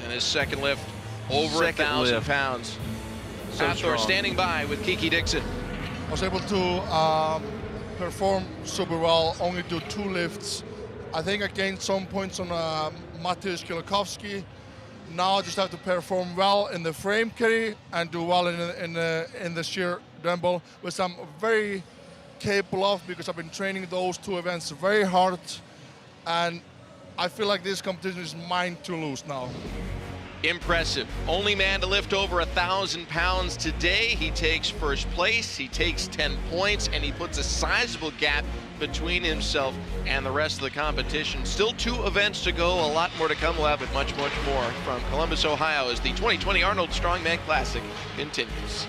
And his second lift, over 1,000 pounds. So Hafthor standing by with Kiki Dixon. I was able to perform super well, only do 2 lifts. I think I gained some points on Mateusz Kieliszkowski. Now I just have to perform well in the frame carry and do well in the sheer dumbbell, which I'm very capable of because I've been training those 2 events very hard, and I feel like this competition is mine to lose now. Impressive. Only man to lift over 1,000 pounds today. He takes first place, he takes 10 points, and he puts a sizable gap between himself and the rest of the competition. Still 2 events to go, a lot more to come. We'll have it much more from Columbus, Ohio, as the 2020 Arnold Strongman Classic continues.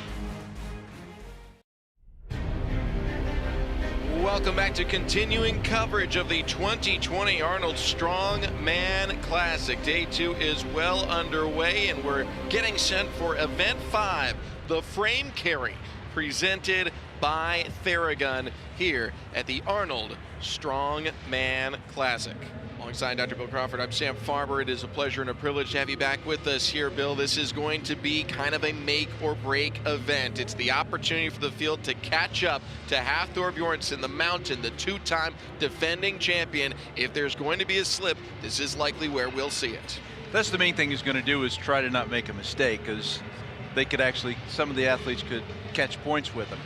welcome back to continuing coverage of the 2020 Arnold Strongman Classic. Day 2 is well underway, and we're getting set for Event 5, the frame carry, presented by Theragun here at the Arnold Strongman Classic. Alongside Dr. Bill Crawford, I'm Sam Farber. It is a pleasure and a privilege to have you back with us here, Bill. This is going to be kind of a make or break event. It's the opportunity for the field to catch up to Hafthor Bjornsson, the Mountain, the two-time defending champion. If there's going to be a slip, this is likely where we'll see it. That's the main thing he's going to do, is try to not make a mistake, because they could actually, some of the athletes could catch points with him.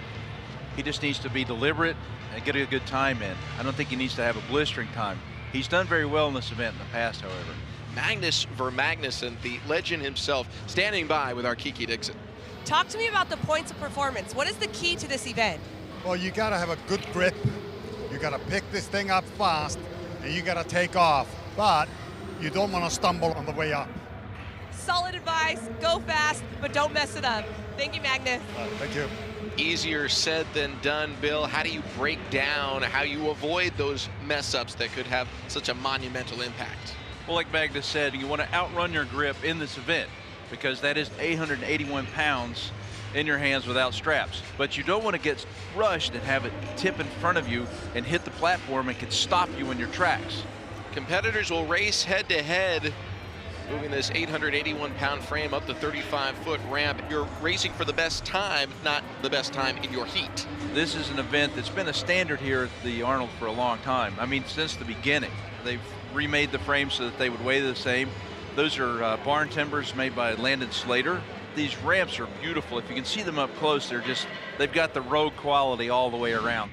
He just needs to be deliberate and get a good time in. I don't think he needs to have a blistering time. He's done very well in this event in the past, however. Magnus Vermagnuson, the legend himself, standing by with our Kiki Dixon. Talk to me about the points of performance. What is the key to this event? Well, you got to have a good grip. You got to pick this thing up fast, and you got to take off. But you don't want to stumble on the way up. Solid advice. Go fast, but don't mess it up. Thank you, Magnus. Thank you. Easier said than done, Bill. How do you break down how you avoid those mess ups that could have such a monumental impact? Well, like Magnus said, you want to outrun your grip in this event, because that is 881 pounds in your hands without straps. But you don't want to get rushed and have it tip in front of you and hit the platform and can stop you in your tracks. Competitors will race head to head, moving this 881-pound frame up the 35-foot ramp. You're racing for the best time, not the best time in your heat. This is an event that's been a standard here at the Arnold for a long time. I mean, since the beginning. They've remade the frame so that they would weigh the same. Those are barn timbers made by Landon Slater. These ramps are beautiful. If you can see them up close, they've got the road quality all the way around.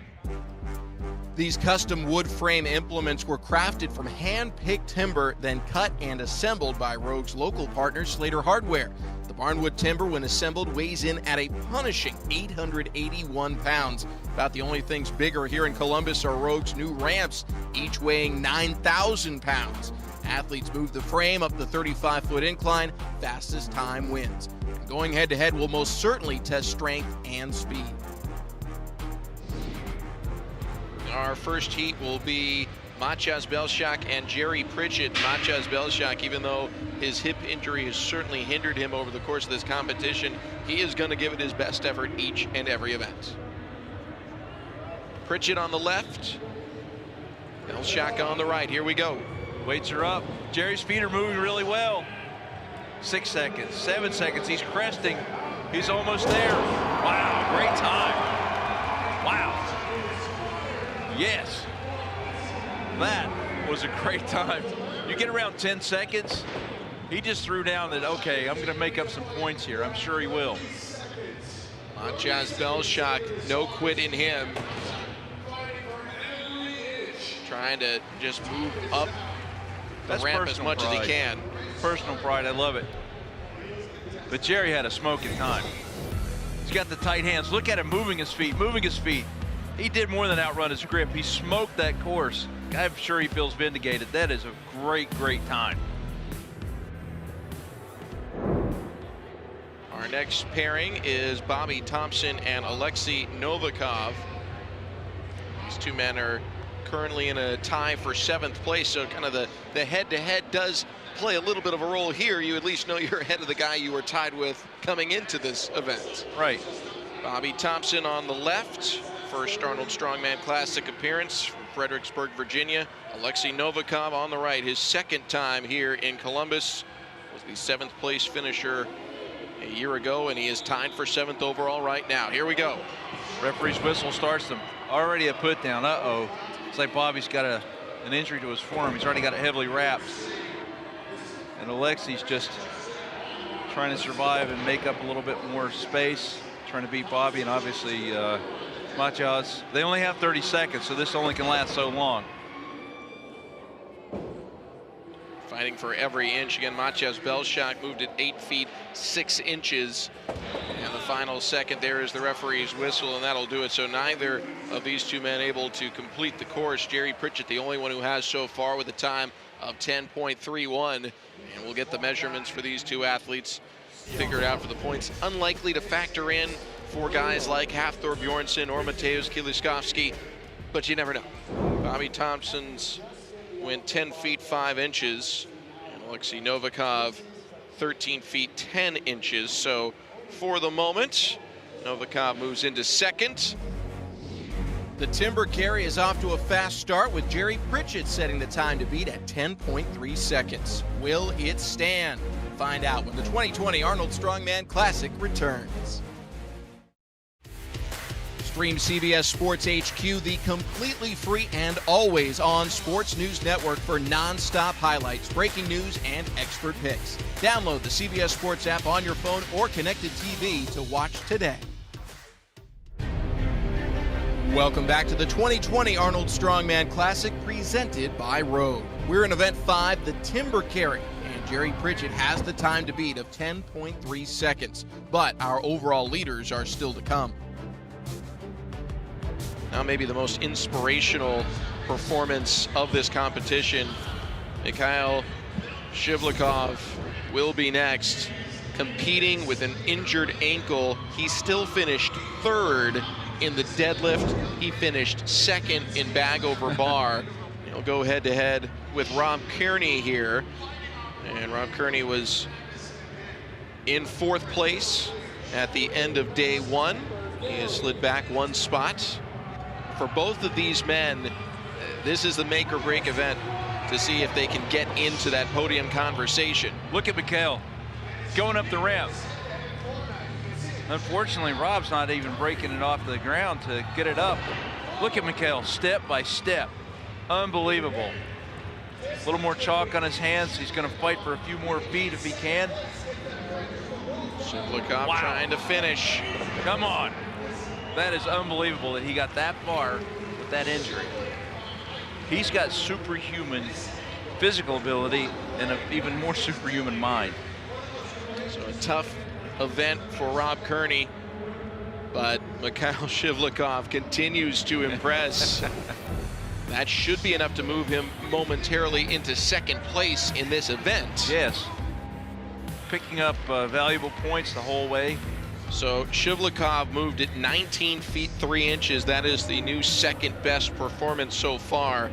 These custom wood frame implements were crafted from hand-picked timber, then cut and assembled by Rogue's local partner, Slater Hardware. The barnwood timber, when assembled, weighs in at a punishing 881 pounds. About the only things bigger here in Columbus are Rogue's new ramps, each weighing 9,000 pounds. Athletes move the frame up the 35-foot incline. Fastest time wins. Going head-to-head will most certainly test strength and speed. Our first heat will be Maciej Belczak and Jerry Pritchett. Maciej Belczak, even though his hip injury has certainly hindered him over the course of this competition, he is going to give it his best effort each and every event. Pritchett on the left, Belczak on the right. Here we go. Weights are up. Jerry's feet are moving really well. 6 seconds, 7 seconds. He's cresting. He's almost there. Wow, great time. Wow. Yes, that was a great time. You get around 10 seconds, he just threw down that, okay, I'm going to make up some points here. I'm sure he will. Maciej Belczak, no quit in him. Trying to just move up the ramp as much as he can. Personal pride, I love it. But Jerry had a smoking time. He's got the tight hands. Look at him moving his feet, moving his feet. He did more than outrun his grip. He smoked that course. I'm sure he feels vindicated. That is a great, great time. Our next pairing is Bobby Thompson and Alexei Novikov. These two men are currently in a tie for 7th place, so kind of the head-to-head does play a little bit of a role here. You at least know you're ahead of the guy you were tied with coming into this event. Right. Bobby Thompson on the left. First Arnold Strongman Classic appearance from Fredericksburg, Virginia. Alexei Novikov on the right, his second time here in Columbus. Was the 7th place finisher a year ago, and he is tied for 7th overall right now. Here we go. Referee's whistle starts them. Already a put down. Uh-oh. It's like Bobby's got an injury to his forearm. He's already got it heavily wrapped. And Alexei's just trying to survive and make up a little bit more space, trying to beat Bobby, and obviously Maciej, they only have 30 seconds, so this only can last so long. Fighting for every inch. Again, Maciej Belczak moved at 8 feet 6 inches. And the final second there is the referee's whistle, and that'll do it. So neither of these two men able to complete the course. Jerry Pritchett, the only one who has so far, with a time of 10.31. And we'll get the measurements for these two athletes figured out for the points. Unlikely to factor in for guys like Hafthor Bjornsson or Mateusz Kieliszkowski. but you never know. Bobby Thompson's went 10 feet 5 inches, and Alexei Novikov 13 feet 10 inches. So for the moment, Novikov moves into second. The timber carry is off to a fast start with Jerry Pritchett setting the time to beat at 10.3 seconds. Will it stand? Find out when the 2020 Arnold Strongman Classic returns. Stream CBS Sports HQ, the completely free and always on sports news network for non-stop highlights, breaking news, and expert picks. Download the CBS Sports app on your phone or connected TV to watch today. Welcome back to the 2020 Arnold Strongman Classic presented by Road. We're in Event 5, the Timber Carry, and Jerry Pritchett has the time to beat of 10.3 seconds. But our overall leaders are still to come. Now maybe the most inspirational performance of this competition. Mikhail Shivlikov will be next. Competing with an injured ankle, he still finished third in the deadlift. He finished second in bag over bar. He'll go head to head with Rob Kearney here. And Rob Kearney was in 4th place at the end of day 1. He has slid back 1 spot. For both of these men, this is the make or break event to see if they can get into that podium conversation. Look at Mikhail going up the ramp. Unfortunately, Rob's not even breaking it off the ground to get it up. Look at Mikhail, step by step. Unbelievable. A little more chalk on his hands. He's going to fight for a few more feet if he can. Shivlikov trying to finish. Come on. That is unbelievable that he got that far with that injury. He's got superhuman physical ability and an even more superhuman mind. So a tough event for Rob Kearney, but Mikhail Shivlikov continues to impress. That should be enough to move him momentarily into 2nd place in this event. Yes. Picking up valuable points the whole way. So Shivlikov moved at 19 feet 3 inches. That is the new 2nd best performance so far.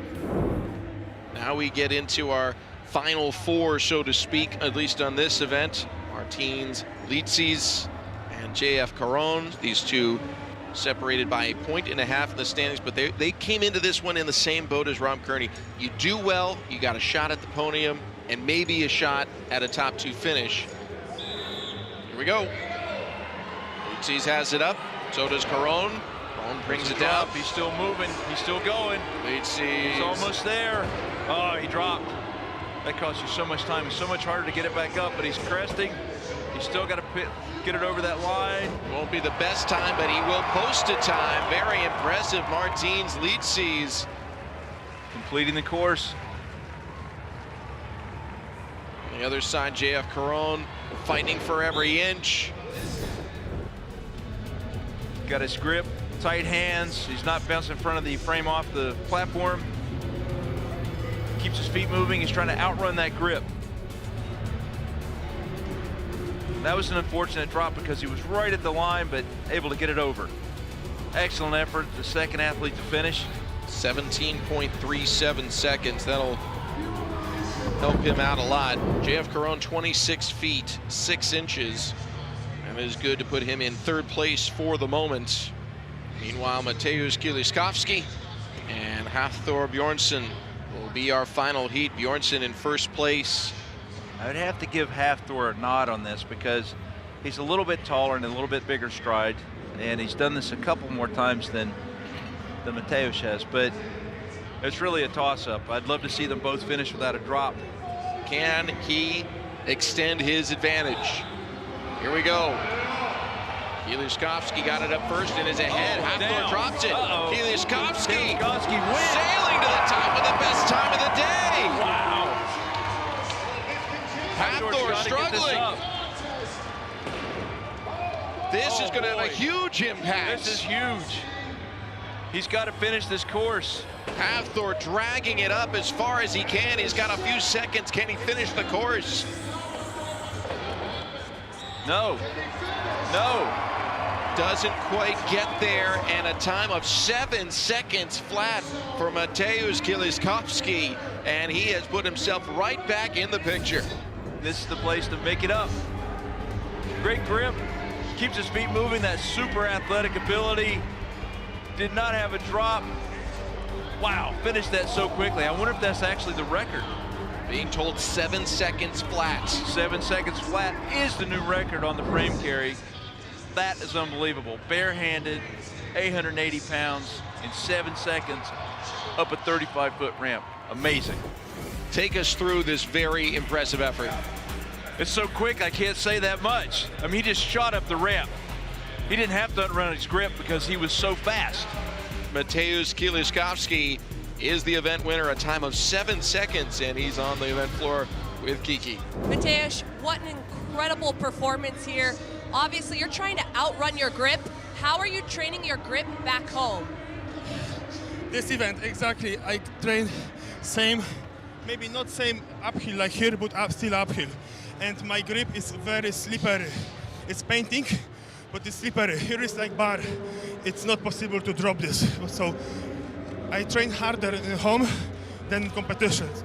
Now we get into our final 4, so to speak, at least on this event. Martins, Litzis, and JF Caron. These two separated by 1.5 points in the standings, but they came into this one in the same boat as Rob Kearney. You do well, you got a shot at the podium, and maybe a shot at a top 2 finish. Here we go. Litzis has it up, so does Caron. Caron brings it down. He's still moving, he's still going. Litzis. He's almost there. Oh, he dropped. That costs you so much time. It's so much harder to get it back up, but he's cresting. He's still got to get it over that line. Won't be the best time, but he will post a time. Very impressive, Martins Litzis. Completing the course. On the other side, JF Caron fighting for every inch. Got his grip, tight hands. He's not bouncing in front of the frame off the platform. Keeps his feet moving. He's trying to outrun that grip. That was an unfortunate drop because he was right at the line, but able to get it over. Excellent effort, the 2nd athlete to finish. 17.37 seconds. That'll help him out a lot. JF Caron, 26 feet 6 inches. And it is good to put him in 3rd place for the moment. Meanwhile, Mateusz Kieliskowski and Hafthor Bjornsson will be our final heat. Bjornsson in 1st place. I would have to give Hafthor a nod on this because he's a little bit taller and a little bit bigger stride, and he's done this a couple more times than Mateusz has, but it's really a toss-up. I'd love to see them both finish without a drop. Can he extend his advantage? Here we go. Kieliskowski got it up first and is ahead. Hafthor drops it. Kieliskowski wins. Sailing to the top with the best time of the day. Wow. Hafthor struggling. This is going to have a huge impact. This is huge. He's got to finish this course. Hafthor dragging it up as far as he can. He's got a few seconds. Can he finish the course? No. No. doesn't quite get there, and a time of 7 seconds flat for Mateusz Kieliszkowski, and he has put himself right back in the picture. This is the place to make it up. Great grip, keeps his feet moving, that super athletic ability. Did not have a drop. Wow, finished that so quickly. I wonder if that's actually the record. Being told 7 seconds flat. 7 seconds flat is the new record on the frame carry. That is unbelievable. Barehanded, 880 pounds in 7 seconds up a 35-foot ramp. Amazing. Take us through this very impressive effort. It's so quick, I can't say that much. I mean, he just shot up the ramp. He didn't have to run his grip because he was so fast. Mateusz Kieliszkowski is the event winner, a time of 7 seconds, and he's on the event floor with Kiki. Mateusz, what an incredible performance here. Obviously, you're trying to outrun your grip. How are you training your grip back home? This event, exactly, I train same, maybe not same uphill like here, but still uphill. And my grip is very slippery. It's painting, but it's slippery. Here is like bar. It's not possible to drop this. So I train harder at home than competitions.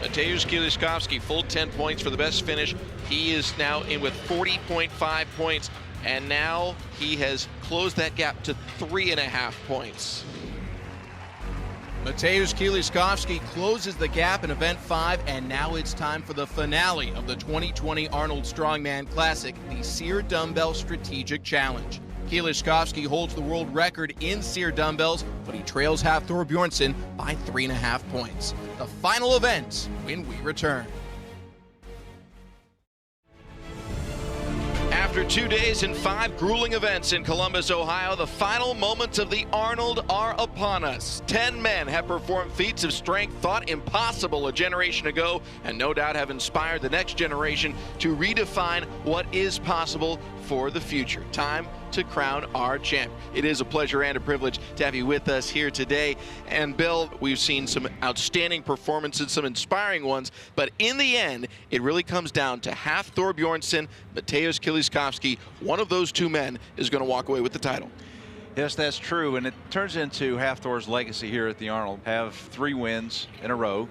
Mateusz Kieliszkowski, full 10 points for the best finish. He is now in with 40.5 points, and now he has closed that gap to 3.5 points. Mateusz Kieliszkowski closes the gap in Event 5, and now it's time for the finale of the 2020 Arnold Strongman Classic, the Sear Dumbbell Strategic Challenge. Kieliszkowski holds the world record in Sear dumbbells, but he trails Hafthor Bjornsson by 3.5 points. The final event when we return. After 2 days and 5 grueling events in Columbus, Ohio, the final moments of the Arnold are upon us. 10 men have performed feats of strength thought impossible a generation ago, and no doubt have inspired the next generation to redefine what is possible for the future. Time to crown our champ. It is a pleasure and a privilege to have you with us here today. And Bill, we've seen some outstanding performances, some inspiring ones, but in the end, it really comes down to Hafthor Bjornsson, Mateusz Kieliszkowski. One of those two men is going to walk away with the title. Yes, that's true, and it turns into Hafthor's legacy here at the Arnold. Have 3 wins in a row,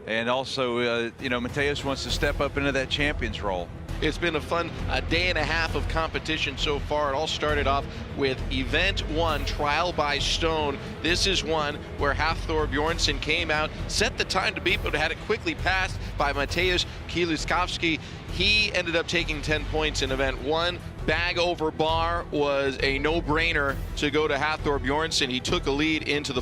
and also, you know, Mateusz wants to step up into that champion's role. It's been a fun day and a half of competition so far. It all started off with Event 1, Trial by Stone. This is one where Hafthor Bjornsson came out, set the time to beat, but had it quickly passed by Mateusz Kieliszkowski. He ended up taking 10 points in Event 1. Bag over bar was a no-brainer to go to Hafthor Bjornsson. He took a lead into the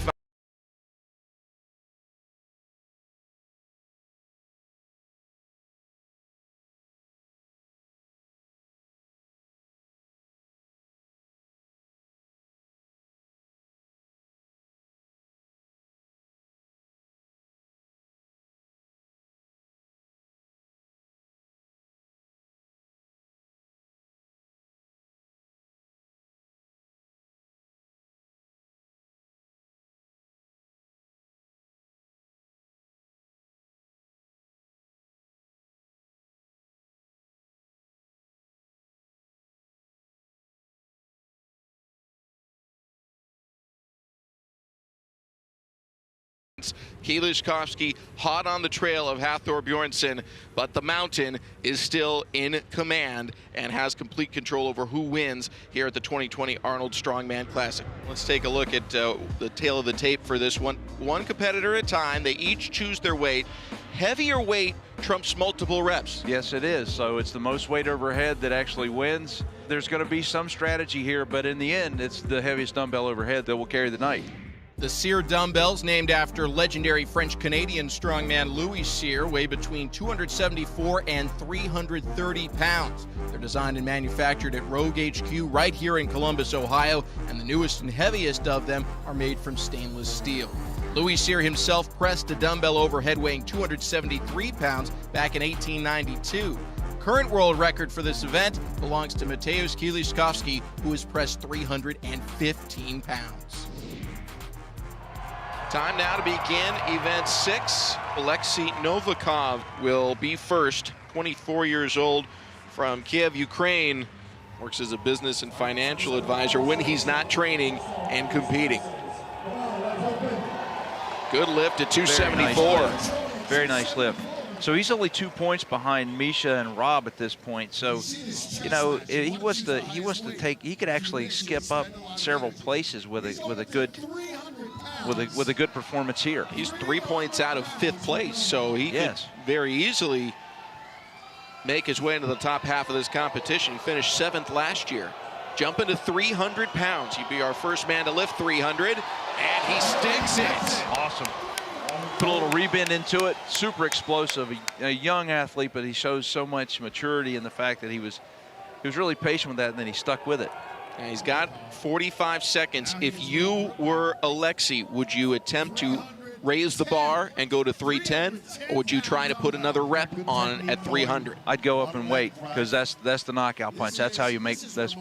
Kieliszkowski hot on the trail of Hafthor Bjornsson, but the mountain is still in command and has complete control over who wins here at the 2020 Arnold Strongman Classic. Let's take a look at the tail of the tape for this one. One competitor at a time. They each choose their weight. Heavier weight trumps multiple reps. Yes, it is. So it's the most weight overhead that actually wins. There's going to be some strategy here, but in the end, it's the heaviest dumbbell overhead that will carry the night. The Sear dumbbells, named after legendary French-Canadian strongman Louis Sear, weigh between 274 and 330 pounds. They're designed and manufactured at Rogue HQ right here in Columbus, Ohio, and the newest and heaviest of them are made from stainless steel. Louis Sear himself pressed a dumbbell overhead weighing 273 pounds back in 1892. Current world record for this event belongs to Mateusz Kieliszkowski, who has pressed 315 pounds. Time now to begin Event 6. Alexei Novikov will be first, 24 years old, from Kiev, Ukraine. Works as a business and financial advisor when he's not training and competing. Good lift at 274. Very nice lift. So he's only 2 points behind Misha and Rob at this point. So, you know, he wants to take. He could actually skip up several places with a good performance here. He's 3 points out of 5th place, so he could very easily make his way into the top half of this competition. He finished 7th last year. Jumping to 300 pounds. He'd be our first man to lift 300, and he sticks it. Awesome. Put a little rebend into it. Super explosive. A young athlete, but he shows so much maturity in the fact that he was really patient with that, and then he stuck with it. And he's got 45 seconds. If you were Alexi, would you attempt to raise the bar and go to 310, or would you try to put another rep on at 300? I'd go up and wait, because that's the knockout punch. That's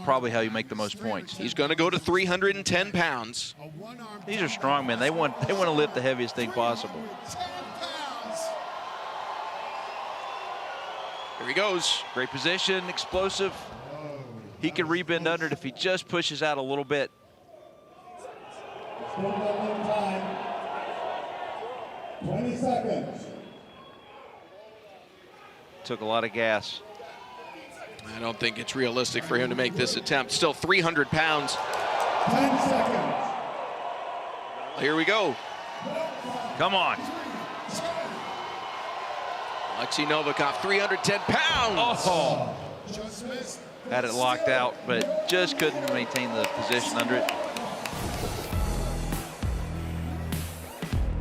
probably how you make the most points. He's going to go to 310 pounds. These are strong men. They want to lift the heaviest thing possible. Here he goes. Great position, explosive. He can rebend under it if he just pushes out a little bit. 20 seconds. Took a lot of gas. I don't think it's realistic for him to make this attempt. Still 300 pounds. 10 seconds. Here we go. Come on. Alexei Novikov, 310 pounds. Oh. Had it locked out, but just couldn't maintain the position under it.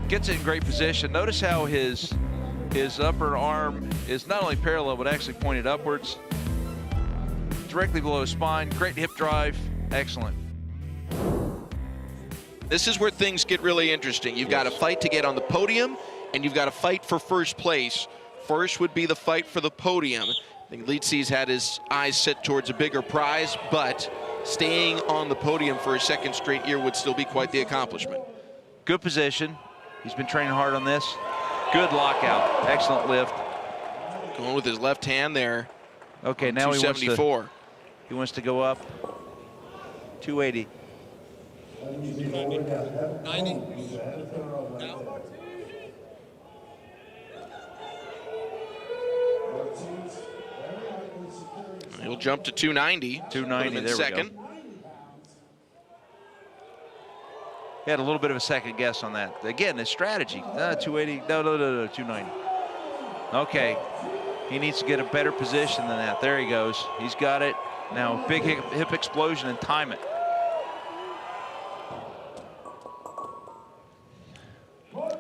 Gets it in great position. Notice how his upper arm is not only parallel, but actually pointed upwards. Directly below his spine. Great hip drive. Excellent. This is where things get really interesting. You've got to fight to get on the podium, and you've got to fight for first place. First would be the fight for the podium. I think Leetsy's had his eyes set towards a bigger prize, but staying on the podium for a second straight year would still be quite the accomplishment. Good position. He's been training hard on this. Good lockout. Excellent lift. Going with his left hand there. Okay, now he wants to go up. 280. 90. He'll jump to 290. 290, there second. we go. He had a little bit of a second guess on that. Again, his strategy. 280, no, 290. Okay, he needs to get a better position than that. There he goes. He's got it. Now, big hip explosion and time it.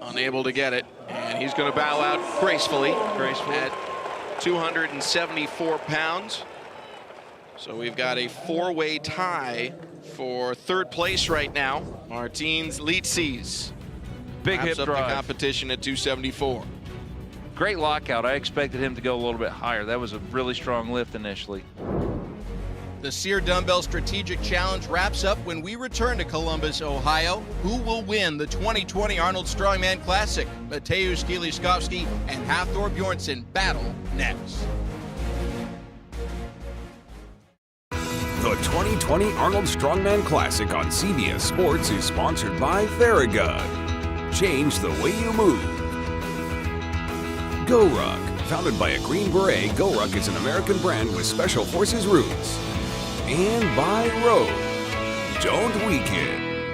Unable to get it, and he's going to bow out gracefully. At 274 pounds. So we've got a four-way tie for third place right now. Martins Leetsy's big hip up drive. The competition at 274. Great lockout. I expected him to go a little bit higher. That was a really strong lift initially. The Sear Dumbbell Strategic Challenge wraps up when we return to Columbus, Ohio. Who will win the 2020 Arnold Strongman Classic? Mateusz Kieliszkowski and Hafthor Bjornsson battle next. The 2020 Arnold Strongman Classic on CBS Sports is sponsored by Theragun. Change the way you move. GoRuck. Founded by a Green Beret, GoRuck is an American brand with Special Forces roots. And by Road. Don't weaken.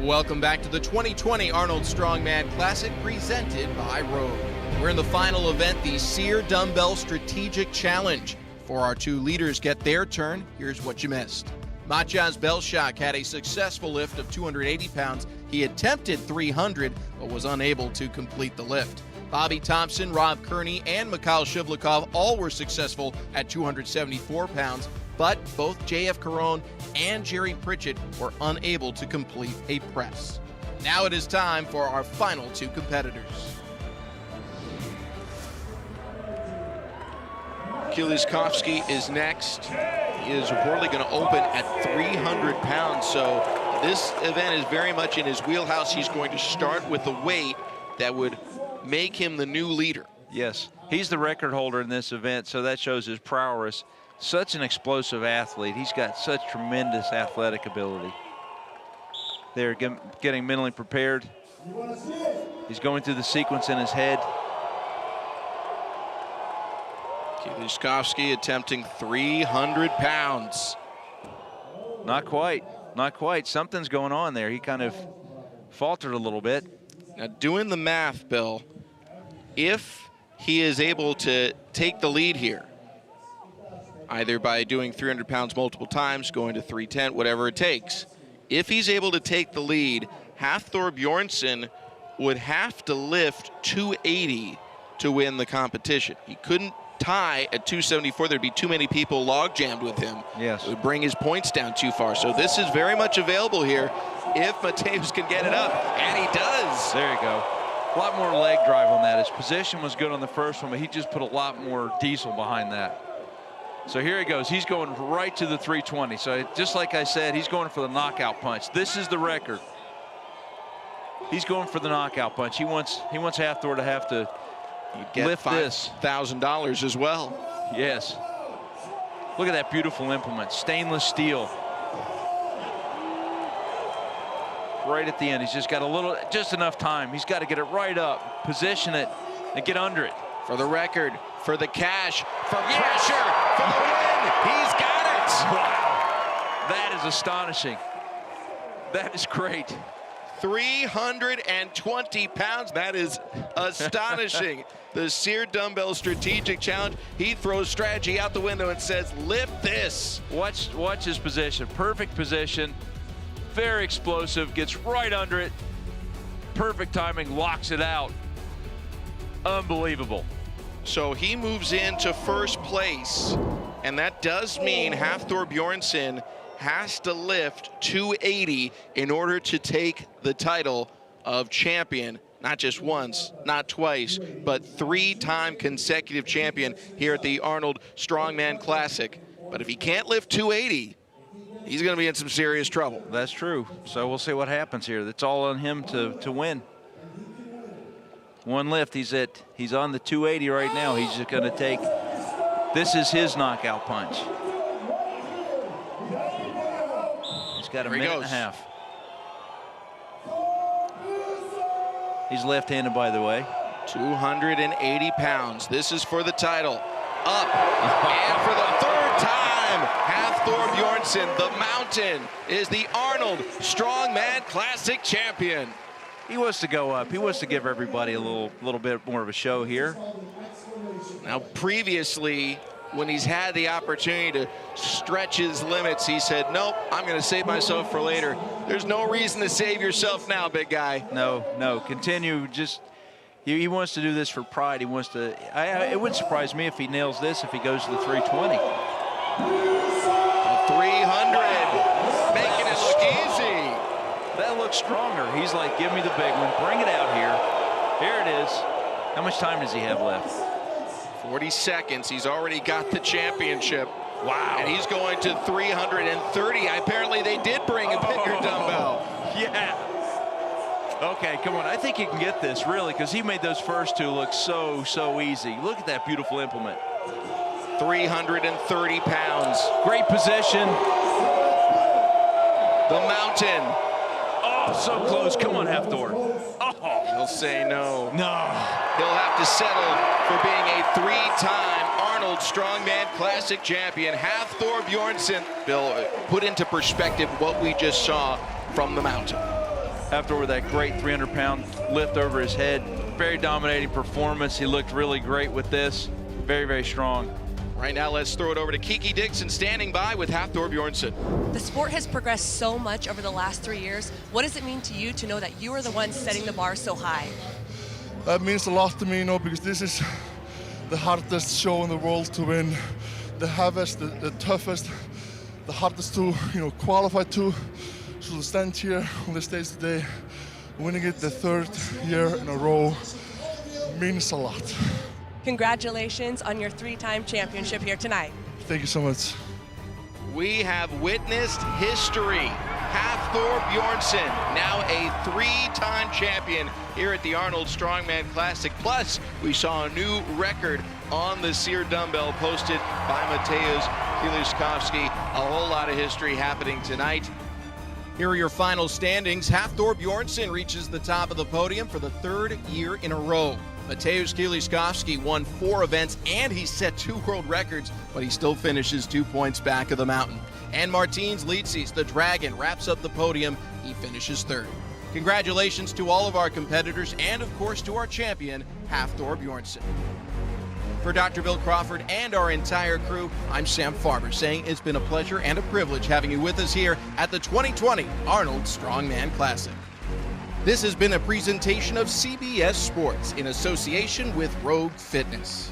Welcome back to the 2020 Arnold Strongman Classic presented by Road. We're in the final event, the Sear Dumbbell Strategic Challenge. Before our two leaders get their turn, here's what you missed. Maciej Belshak had a successful lift of 280 pounds. He attempted 300, but was unable to complete the lift. Bobby Thompson, Rob Kearney, and Mikhail Shivlikov all were successful at 274 pounds, but both J.F. Caron and Jerry Pritchett were unable to complete a press. Now it is time for our final two competitors. Kieliszkowski is next. He is reportedly going to open at 300 pounds, so this event is very much in his wheelhouse. He's going to start with a weight that would make him the new leader. Yes, he's the record holder in this event, so that shows his prowess. Such an explosive athlete. He's got such tremendous athletic ability. They're getting mentally prepared. He's going through the sequence in his head. Kieliszkowski attempting 300 pounds. Not quite, not quite. Something's going on there. He kind of faltered a little bit. Now, doing the math, Bill, if he is able to take the lead here, either by doing 300 pounds multiple times, going to 310, whatever it takes, if he's able to take the lead, Hafthor Bjornsson would have to lift 280 to win the competition. He couldn't tie at 274. There'd be too many people log jammed with him. Yes. It would bring his points down too far. So this is very much available here if Mateusz can get it up, and he does. There you go. A lot more leg drive on that. His position was good on the first one, but he just put a lot more diesel behind that. So here he goes. He's going right to the 320. So just like I said, he's going for the knockout punch. This is the record. He's going for the knockout punch. He wants Hafthor to have to lift this. $5,000 as well. Yes. Look at that beautiful implement. Stainless steel. Right at the end. He's just got just enough time. He's got to get it right up, position it, and get under it. For the record, for the cash, for pressure, for the win. He's got it. Wow. That is astonishing. That is great. 320 pounds. That is astonishing. The Sear Dumbbell Strategic Challenge. He throws strategy out the window and says, lift this. Watch his position. Perfect position. Very explosive. Gets right under it. Perfect timing. Locks it out. Unbelievable. So he moves into first place, and that does mean Hafthor Bjornsson has to lift 280 in order to take the title of champion. Not just once, not twice, but 3-time consecutive champion here at the Arnold Strongman Classic. But if he can't lift 280, he's going to be in some serious trouble. That's true. So we'll see what happens here. It's all on him to win. One lift, he's on the 280 right now. He's just going to take, this is his knockout punch. He's got a minute and a half. He's left-handed, by the way. 280 pounds. This is for the title. Up, and for the third time, Hafthor Bjornsson, the Mountain, is the Arnold Strongman Classic champion. He wants to go up. He wants to give everybody a little bit more of a show here. Now, previously, when he's had the opportunity to stretch his limits, he said, nope, I'm going to save myself for later. There's no reason to save yourself now, big guy. No, continue. Just, he wants to do this for pride. He wants to, it wouldn't surprise me if he nails this, if he goes to the 320. 300, making it look easy. That looks stronger. He's like, give me the big one. Bring it out here. Here it is. How much time does he have left? 40 seconds. He's already got the championship. Wow. And he's going to 330. Apparently they did bring a bigger dumbbell. Yeah. Okay, come on. I think he can get this, really, because he made those first two look so easy. Look at that beautiful implement. 330 pounds. Great position. The Mountain. Oh, so close. Come on, Hafthor. Oh. He'll say no. No. He'll have to settle for being a 3-time Arnold Strongman Classic champion. Hafthor Bjornsson. Bill, put into perspective what we just saw from the Mountain. Hafthor with that great 300-pound lift over his head. Very dominating performance. He looked really great with this. Very, very strong. Right now, let's throw it over to Kiki Dixon standing by with Hafthor Bjornsson. The sport has progressed so much over the last 3 years. What does it mean to you to know that you are the one setting the bar so high? That means a lot to me, because this is the hardest show in the world to win, the heaviest, the toughest, the hardest to qualify to. So to stand here on the stage today, winning it the 3rd year in a row, means a lot. Congratulations on your 3-time championship here tonight. Thank you so much. We have witnessed history. Hafthor Hafthor Bjornsson, now a 3-time champion here at the Arnold Strongman Classic. Plus, we saw a new record on the Sear dumbbell posted by Mateusz Kieliszkowski. A whole lot of history happening tonight. Here are your final standings. Hafthor Bjornsson reaches the top of the podium for the 3rd year in a row. Mateusz Kieliszkowski won 4 events and he set 2 world records, but he still finishes 2 points back of the mountain. And Martins Licis, the Dragon, wraps up the podium. He finishes 3rd. Congratulations to all of our competitors and, of course, to our champion, Hafthor Bjornsson. For Dr. Bill Crawford and our entire crew, I'm Sam Farber saying it's been a pleasure and a privilege having you with us here at the 2020 Arnold Strongman Classic. This has been a presentation of CBS Sports in association with Rogue Fitness.